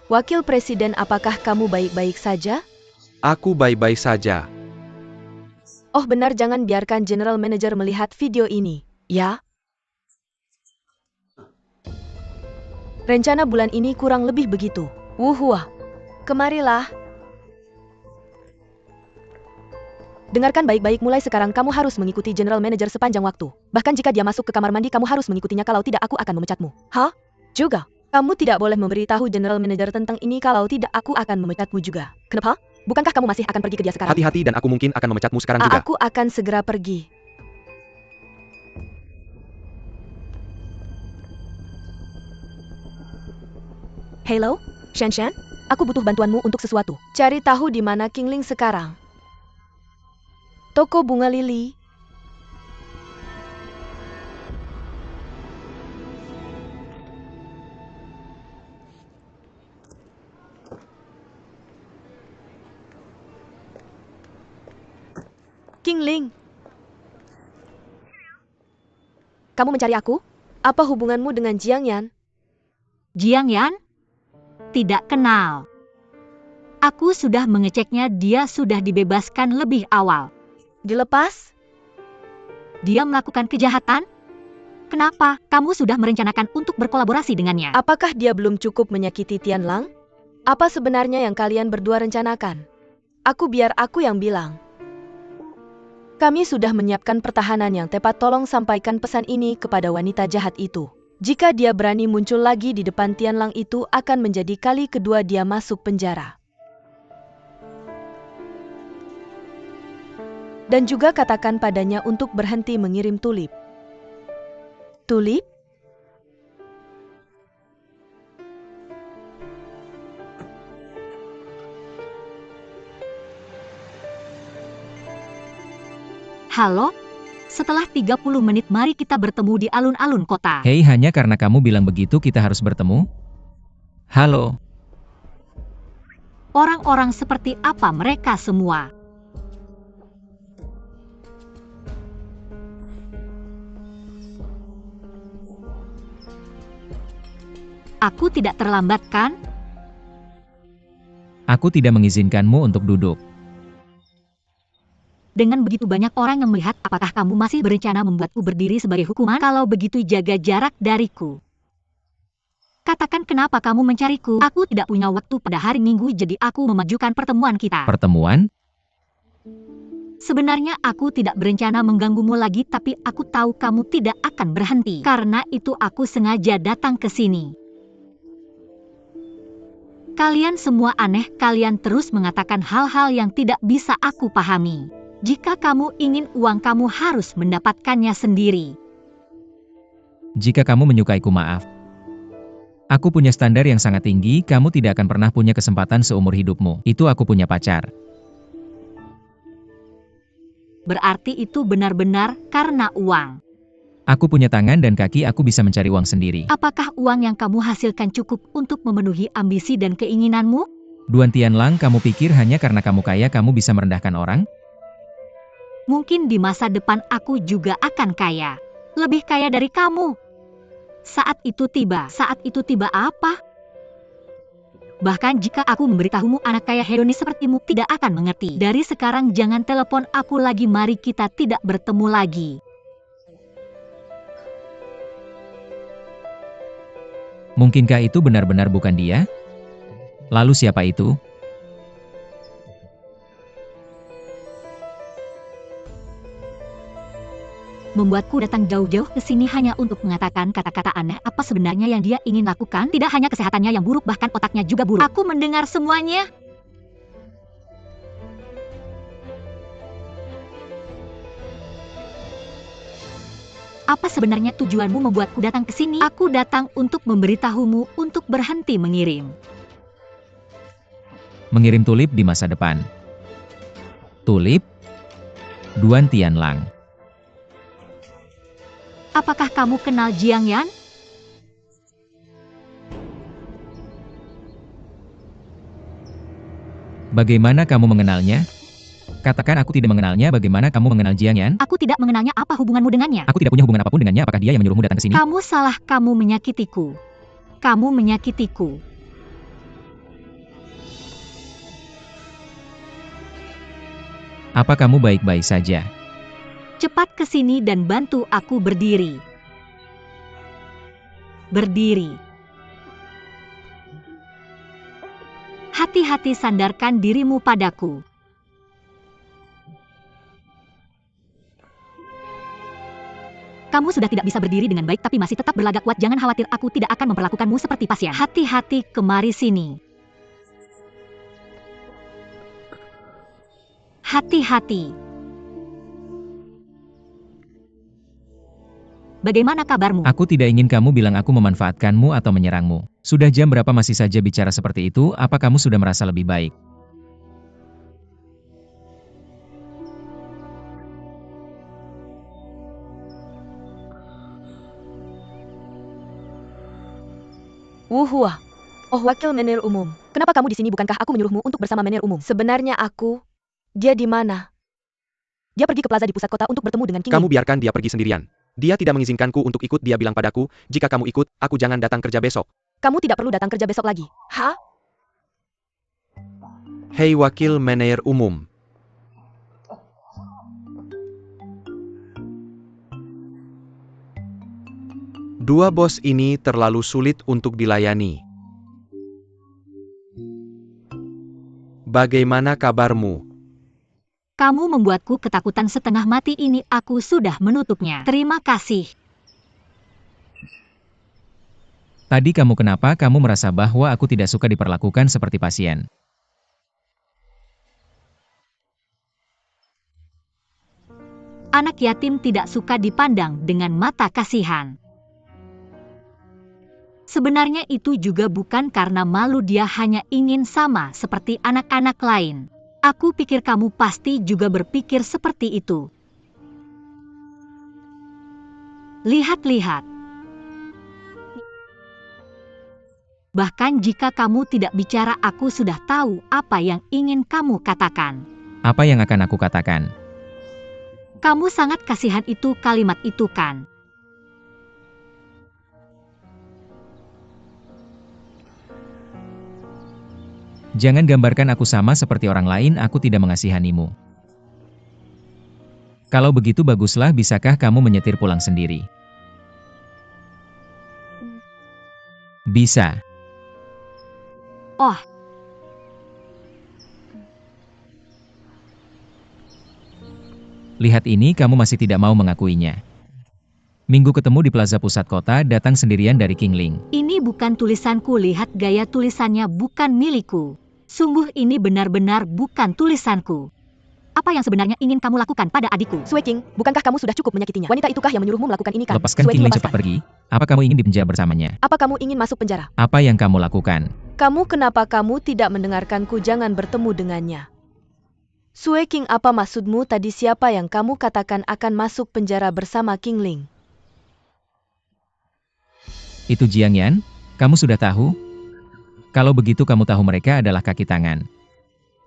Wakil Presiden, apakah kamu baik-baik saja? Aku baik-baik saja. Oh benar, jangan biarkan General Manager melihat video ini, ya? Rencana bulan ini kurang lebih begitu. Wuhua. Kemarilah. Dengarkan baik-baik, mulai sekarang kamu harus mengikuti General Manager sepanjang waktu. Bahkan jika dia masuk ke kamar mandi, kamu harus mengikutinya, kalau tidak aku akan memecatmu. Hah? Juga? Kamu tidak boleh memberitahu General Manager tentang ini, kalau tidak aku akan memecatmu juga. Kenapa? Bukankah kamu masih akan pergi ke dia sekarang? Hati-hati, dan aku mungkin akan memecatmu sekarang juga. Aku akan segera pergi. Hello, Shan? Aku butuh bantuanmu untuk sesuatu. Cari tahu di mana Kingling sekarang. Toko bunga lili. Kingling. Kamu mencari aku? Apa hubunganmu dengan Jiang Yan? Jiang Yan? Tidak kenal. Aku sudah mengeceknya, dia sudah dibebaskan lebih awal. Dilepas? Dia melakukan kejahatan? Kenapa? Kamu sudah merencanakan untuk berkolaborasi dengannya. Apakah dia belum cukup menyakiti Tianlang? Apa sebenarnya yang kalian berdua rencanakan? Biar aku yang bilang. Kami sudah menyiapkan pertahanan yang tepat, tolong sampaikan pesan ini kepada wanita jahat itu. Jika dia berani muncul lagi di depan Tianlang, itu akan menjadi kali kedua dia masuk penjara. Dan juga katakan padanya untuk berhenti mengirim tulip. Tulip? Halo? Setelah 30 menit mari kita bertemu di alun-alun kota. Hei, hanya karena kamu bilang begitu kita harus bertemu? Halo? Orang-orang seperti apa mereka semua? Aku tidak terlambat kan? Aku tidak mengizinkanmu untuk duduk. Dengan begitu banyak orang yang melihat, apakah kamu masih berencana membuatku berdiri sebagai hukuman? Kalau begitu jaga jarak dariku. Katakan kenapa kamu mencariku? Aku tidak punya waktu pada hari Minggu, jadi aku memajukan pertemuan kita. Pertemuan? Sebenarnya aku tidak berencana mengganggumu lagi, tapi aku tahu kamu tidak akan berhenti. Karena itu aku sengaja datang ke sini. Kalian semua aneh, kalian terus mengatakan hal-hal yang tidak bisa aku pahami. Jika kamu ingin uang, kamu harus mendapatkannya sendiri. Jika kamu menyukaiku, maaf. Aku punya standar yang sangat tinggi, kamu tidak akan pernah punya kesempatan seumur hidupmu. Itu aku punya pacar. Berarti itu benar-benar karena uang. Aku punya tangan dan kaki, aku bisa mencari uang sendiri. Apakah uang yang kamu hasilkan cukup untuk memenuhi ambisi dan keinginanmu? Duan Tianlang, kamu pikir hanya karena kamu kaya kamu bisa merendahkan orang? Mungkin di masa depan aku juga akan kaya. Lebih kaya dari kamu. Saat itu tiba apa? Bahkan jika aku memberitahumu anak kaya hedonis sepertimu tidak akan mengerti. Dari sekarang jangan telepon aku lagi, mari kita tidak bertemu lagi. Mungkinkah itu benar-benar bukan dia? Lalu siapa itu? Membuatku datang jauh-jauh ke sini hanya untuk mengatakan kata-kata aneh. Apa sebenarnya yang dia ingin lakukan? Tidak hanya kesehatannya yang buruk, bahkan otaknya juga buruk. Aku mendengar semuanya. Apa sebenarnya tujuanmu membuatku datang ke sini? Aku datang untuk memberitahumu untuk berhenti mengirim. Mengirim tulip di masa depan. Tulip? Duan Tianlang. Apakah kamu kenal Jiang Yan? Bagaimana kamu mengenalnya? Katakan aku tidak mengenalnya, bagaimana kamu mengenal Jiang Yan? Aku tidak mengenalnya, apa hubunganmu dengannya? Aku tidak punya hubungan apapun dengannya, apakah dia yang menyuruhmu datang ke sini? Kamu salah, kamu menyakitiku. Kamu menyakitiku. Apa kamu baik-baik saja? Cepat ke sini dan bantu aku berdiri. Berdiri. Hati-hati, sandarkan dirimu padaku. Kamu sudah tidak bisa berdiri dengan baik tapi masih tetap berlagak kuat. Jangan khawatir, aku tidak akan memperlakukanmu seperti pasien. Hati-hati, kemari sini. Hati-hati. Bagaimana kabarmu? Aku tidak ingin kamu bilang aku memanfaatkanmu atau menyerangmu. Sudah jam berapa masih saja bicara seperti itu? Apa kamu sudah merasa lebih baik? Wuhua. Oh, wakil menir umum. Kenapa kamu di sini? Bukankah aku menyuruhmu untuk bersama menir umum? Sebenarnya dia di mana? Dia pergi ke plaza di pusat kota untuk bertemu dengan King Kamu Ling. biarkan dia pergi sendirian. Dia tidak mengizinkanku untuk ikut. Dia bilang padaku, jika kamu ikut, aku jangan datang kerja besok. Kamu tidak perlu datang kerja besok lagi. Hah? Hei wakil manajer umum. Dua bos ini terlalu sulit untuk dilayani. Bagaimana kabarmu? Kamu membuatku ketakutan setengah mati ini. Aku sudah menutupnya. Terima kasih. Tadi kamu kenapa kamu merasa bahwa aku tidak suka diperlakukan seperti pasien? Anak yatim tidak suka dipandang dengan mata kasihan. Sebenarnya itu juga bukan karena malu, dia hanya ingin sama seperti anak-anak lain. Aku pikir kamu pasti juga berpikir seperti itu. Lihat-lihat. Bahkan jika kamu tidak bicara, aku sudah tahu apa yang ingin kamu katakan. Apa yang akan aku katakan? Kamu sangat kasihan, itu kalimat itu kan? Jangan gambarkan aku sama seperti orang lain, aku tidak mengasihanimu. Kalau begitu baguslah, bisakah kamu menyetir pulang sendiri? Bisa. Oh. Lihat ini, kamu masih tidak mau mengakuinya. Minggu ketemu di plaza pusat kota, datang sendirian dari King Ling. Ini bukan tulisanku, lihat gaya tulisannya, bukan milikku. Sungguh ini benar-benar bukan tulisanku. Apa yang sebenarnya ingin kamu lakukan pada adikku? Sui King, bukankah kamu sudah cukup menyakitinya? Wanita itukah yang menyuruhmu melakukan ini kan? Lepaskan Sui King Ling, lepaskan. cepat pergi. Apa kamu ingin dipenjara bersamanya? Apa kamu ingin masuk penjara? Apa yang kamu lakukan? Kenapa kamu tidak mendengarkanku? Jangan bertemu dengannya. Sue King, apa maksudmu tadi? Siapa yang kamu katakan akan masuk penjara bersama King Ling? Itu Jiang Yan? Kamu sudah tahu? Kalau begitu kamu tahu mereka adalah kaki tangan.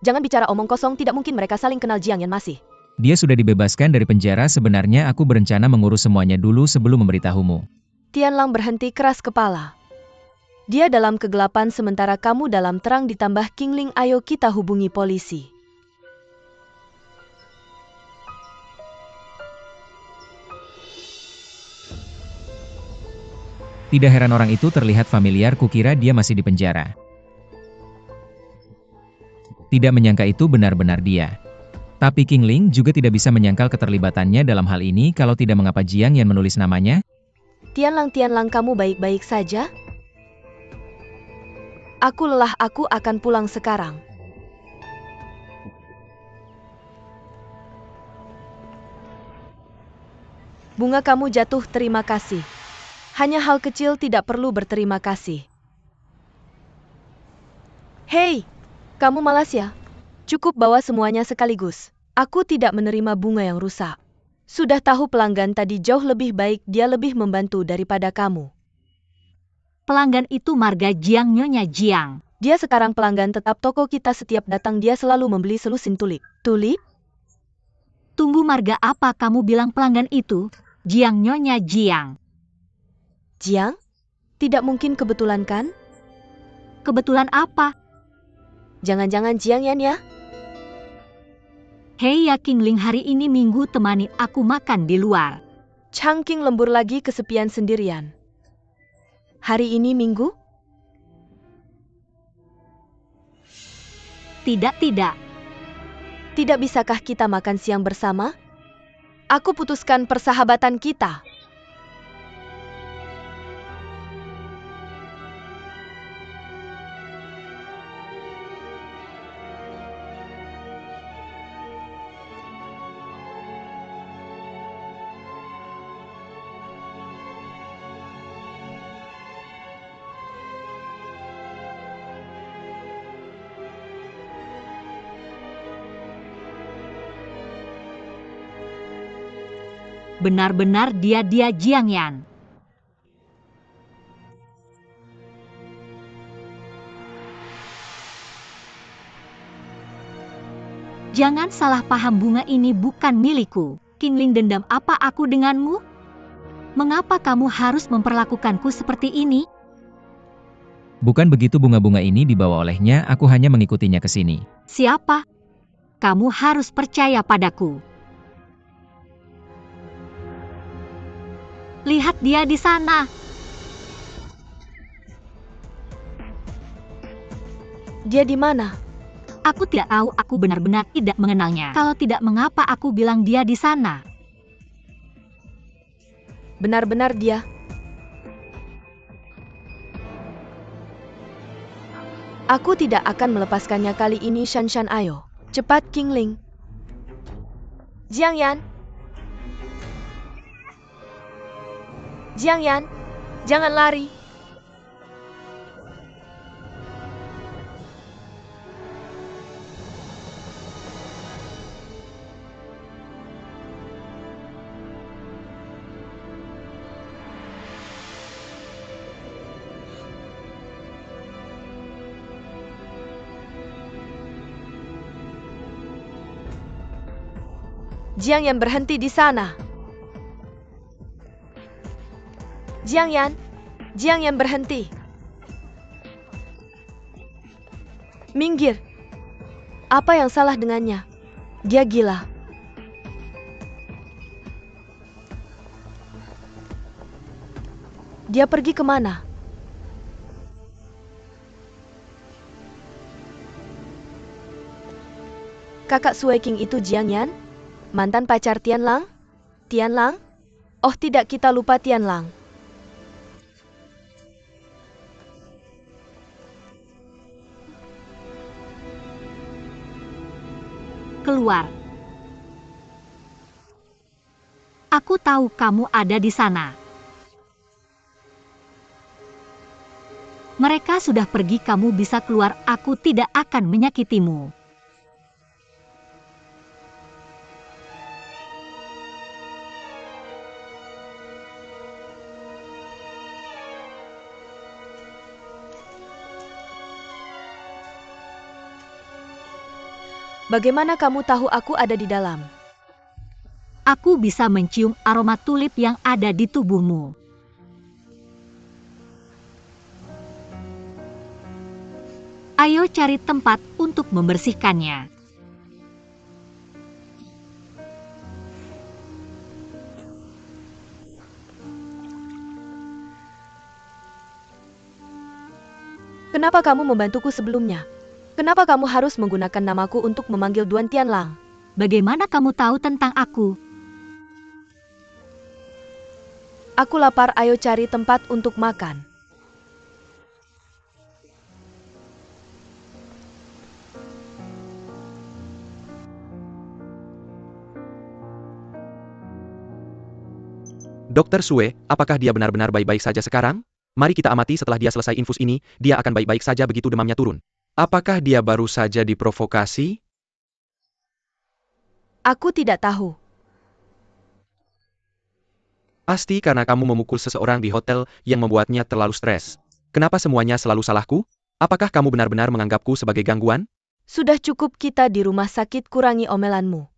Jangan bicara omong kosong, tidak mungkin mereka saling kenal. Jiang Yan masih. Dia sudah dibebaskan dari penjara. Sebenarnya aku berencana mengurus semuanya dulu sebelum memberitahumu. Tianlang berhenti keras kepala. Dia dalam kegelapan sementara kamu dalam terang ditambah King Ling. Ayo kita hubungi polisi. Tidak heran orang itu terlihat familiar, kukira dia masih di penjara. Tidak menyangka itu benar-benar dia. Tapi King Ling juga tidak bisa menyangkal keterlibatannya dalam hal ini. Kalau tidak, mengapa Jiang Yan menulis namanya? Tianlang, kamu baik-baik saja? Aku lelah, aku akan pulang sekarang. Bunga kamu jatuh, terima kasih. Hanya hal kecil, tidak perlu berterima kasih. Hei, kamu malas ya? Cukup bawa semuanya sekaligus. Aku tidak menerima bunga yang rusak. Sudah tahu pelanggan tadi jauh lebih baik, dia lebih membantu daripada kamu. Pelanggan itu marga Jiang, Nyonya Jiang. Dia sekarang pelanggan tetap toko kita, setiap datang dia selalu membeli selusin tulip. Tulip? Tunggu, marga apa kamu bilang pelanggan itu? Jiang, Nyonya Jiang. Jiang? Tidak mungkin kebetulan kan? Kebetulan apa? Jangan-jangan Jiang Yan ya? Hei ya King Ling, hari ini Minggu, temani aku makan di luar. Chang King lembur lagi kesepian sendirian. Hari ini Minggu? Tidak. Tidak bisakah kita makan siang bersama? Aku putuskan persahabatan kita. Benar-benar dia Jiang Yan. Jangan salah paham, bunga ini bukan milikku. King Ling, dendam apa aku denganmu? Mengapa kamu harus memperlakukanku seperti ini? Bukan begitu, bunga-bunga ini dibawa olehnya, aku hanya mengikutinya ke sini. Siapa? Kamu harus percaya padaku. Lihat dia di sana. Dia di mana? Aku tidak tahu, aku benar-benar tidak mengenalnya. Kalau tidak, mengapa aku bilang dia di sana? Benar-benar dia. Aku tidak akan melepaskannya kali ini. Shan, ayo. Cepat King Ling. Jiang Yan. Jiang Yan, jangan lari. Jiang Yan, berhenti di sana. Jiang Yan berhenti. Minggir. Apa yang salah dengannya? Dia gila. Dia pergi kemana? Kakak Sue King itu Jiang Yan? Mantan pacar Tianlang? Tianlang? Oh tidak, kita lupa Tianlang. Keluar. Aku tahu kamu ada di sana. Mereka sudah pergi, kamu bisa keluar, aku tidak akan menyakitimu. Bagaimana kamu tahu aku ada di dalam? Aku bisa mencium aroma tulip yang ada di tubuhmu. Ayo cari tempat untuk membersihkannya. Kenapa kamu membantuku sebelumnya? Kenapa kamu harus menggunakan namaku untuk memanggil Duan Tianlang? Bagaimana kamu tahu tentang aku? Aku lapar, ayo cari tempat untuk makan. Dokter Sue, apakah dia benar-benar baik-baik saja sekarang? Mari kita amati setelah dia selesai infus ini, dia akan baik-baik saja begitu demamnya turun. Apakah dia baru saja diprovokasi? Aku tidak tahu. Pasti karena kamu memukul seseorang di hotel yang membuatnya terlalu stres. Kenapa semuanya selalu salahku? Apakah kamu benar-benar menganggapku sebagai gangguan? Sudah cukup kita di rumah sakit, kurangi omelanmu.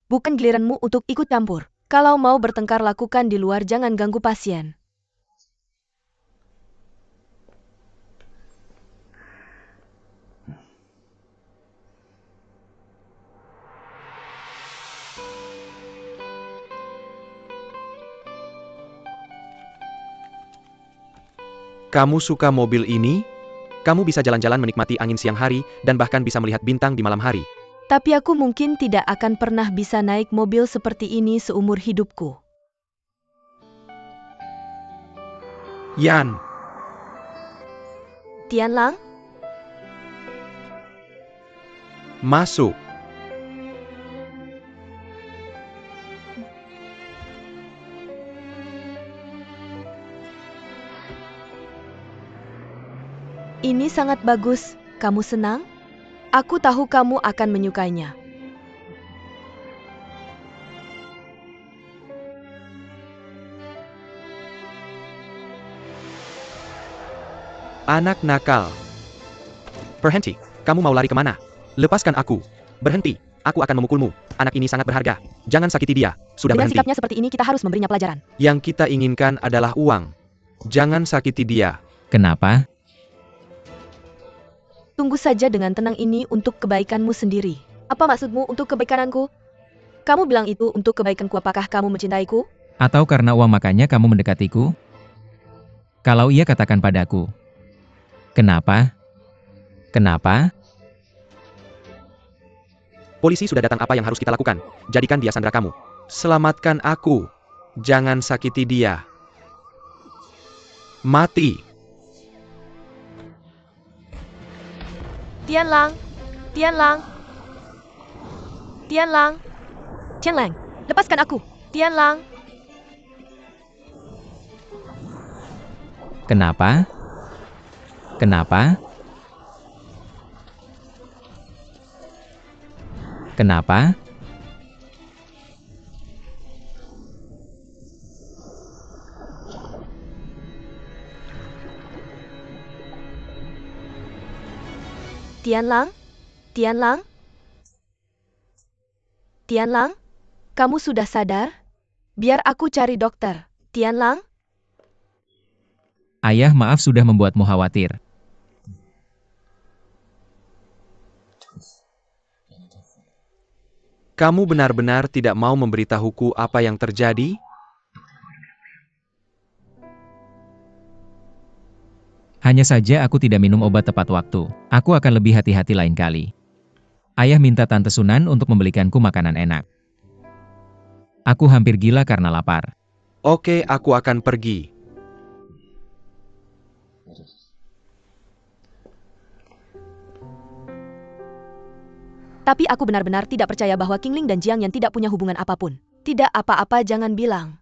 Bukan giliranmu untuk ikut campur. Kalau mau bertengkar lakukan di luar, jangan ganggu pasien. Kamu suka mobil ini? Kamu bisa jalan-jalan menikmati angin siang hari, dan bahkan bisa melihat bintang di malam hari. Tapi aku mungkin tidak akan pernah bisa naik mobil seperti ini seumur hidupku. Yan, Tianlang? masuk. Ini sangat bagus. Kamu senang? Aku tahu kamu akan menyukainya. Anak nakal. Berhenti. Kamu mau lari kemana? Lepaskan aku. Berhenti. Aku akan memukulmu. Anak ini sangat berharga. Jangan sakiti dia. Sudah Dengan berhenti. sikapnya seperti ini, kita harus memberinya pelajaran. Yang kita inginkan adalah uang. Jangan sakiti dia. Kenapa? Tunggu saja dengan tenang, ini untuk kebaikanmu sendiri. Apa maksudmu untuk kebaikanku? Kamu bilang itu untuk kebaikanku, apakah kamu mencintaiku? Atau karena uang makanya kamu mendekatiku? Kalau iya, katakan padaku. Kenapa? Kenapa? Polisi sudah datang, apa yang harus kita lakukan? Jadikan dia sandera kamu. Selamatkan aku. Jangan sakiti dia. Mati. Tianlang! Tianlang! Tianlang! Tianlang, lepaskan aku! Tianlang! Kenapa? Kenapa? Kenapa? Tianlang? Tianlang? Tianlang? Kamu sudah sadar? Biar aku cari dokter. Tianlang? Ayah, maaf sudah membuatmu khawatir. Kamu benar-benar tidak mau memberitahuku apa yang terjadi? Hanya saja aku tidak minum obat tepat waktu. Aku akan lebih hati-hati lain kali. Ayah minta Tante Sunan untuk membelikanku makanan enak. Aku hampir gila karena lapar. Oke, aku akan pergi. Tapi aku benar-benar tidak percaya bahwa Qingling dan Jiang Yan tidak punya hubungan apapun. Tidak apa-apa, jangan bilang.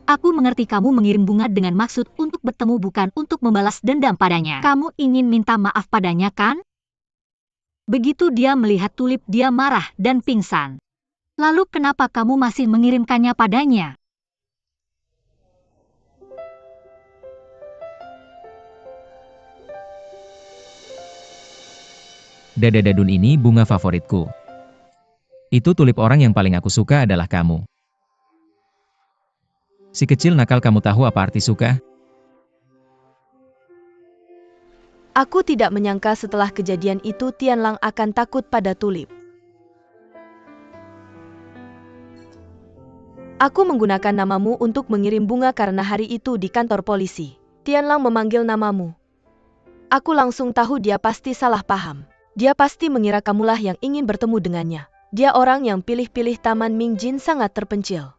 Aku mengerti kamu mengirim bunga dengan maksud untuk bertemu, bukan untuk membalas dendam padanya. Kamu ingin minta maaf padanya, kan? Begitu dia melihat tulip, dia marah dan pingsan. Lalu kenapa kamu masih mengirimkannya padanya? Dadadadun ini bunga favoritku. Itu tulip orang yang paling aku suka adalah kamu. Si kecil nakal, kamu tahu apa arti suka? Aku tidak menyangka setelah kejadian itu Tianlang akan takut pada tulip. Aku menggunakan namamu untuk mengirim bunga karena hari itu di kantor polisi. Tianlang memanggil namamu. Aku langsung tahu dia pasti salah paham. Dia pasti mengira kamulah yang ingin bertemu dengannya. Dia orang yang pilih-pilih Taman Mingjin sangat terpencil.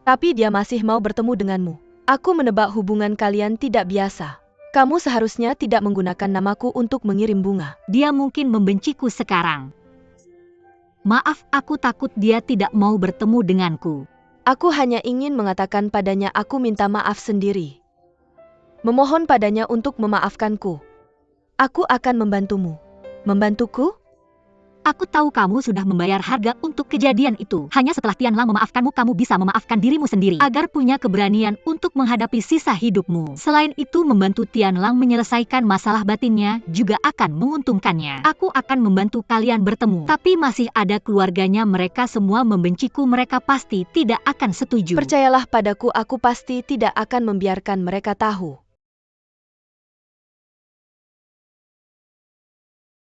Tapi dia masih mau bertemu denganmu. Aku menebak hubungan kalian tidak biasa. Kamu seharusnya tidak menggunakan namaku untuk mengirim bunga. Dia mungkin membenciku sekarang. Maaf, aku takut dia tidak mau bertemu denganku. Aku hanya ingin mengatakan padanya aku minta maaf sendiri. Memohon padanya untuk memaafkanku. Aku akan membantumu. Membantuku? Aku tahu kamu sudah membayar harga untuk kejadian itu. Hanya setelah Tianlang memaafkanmu, kamu bisa memaafkan dirimu sendiri. Agar punya keberanian untuk menghadapi sisa hidupmu. Selain itu, membantu Tianlang menyelesaikan masalah batinnya juga akan menguntungkannya. Aku akan membantu kalian bertemu. Tapi masih ada keluarganya, mereka semua membenciku. Mereka pasti tidak akan setuju. Percayalah padaku, aku pasti tidak akan membiarkan mereka tahu.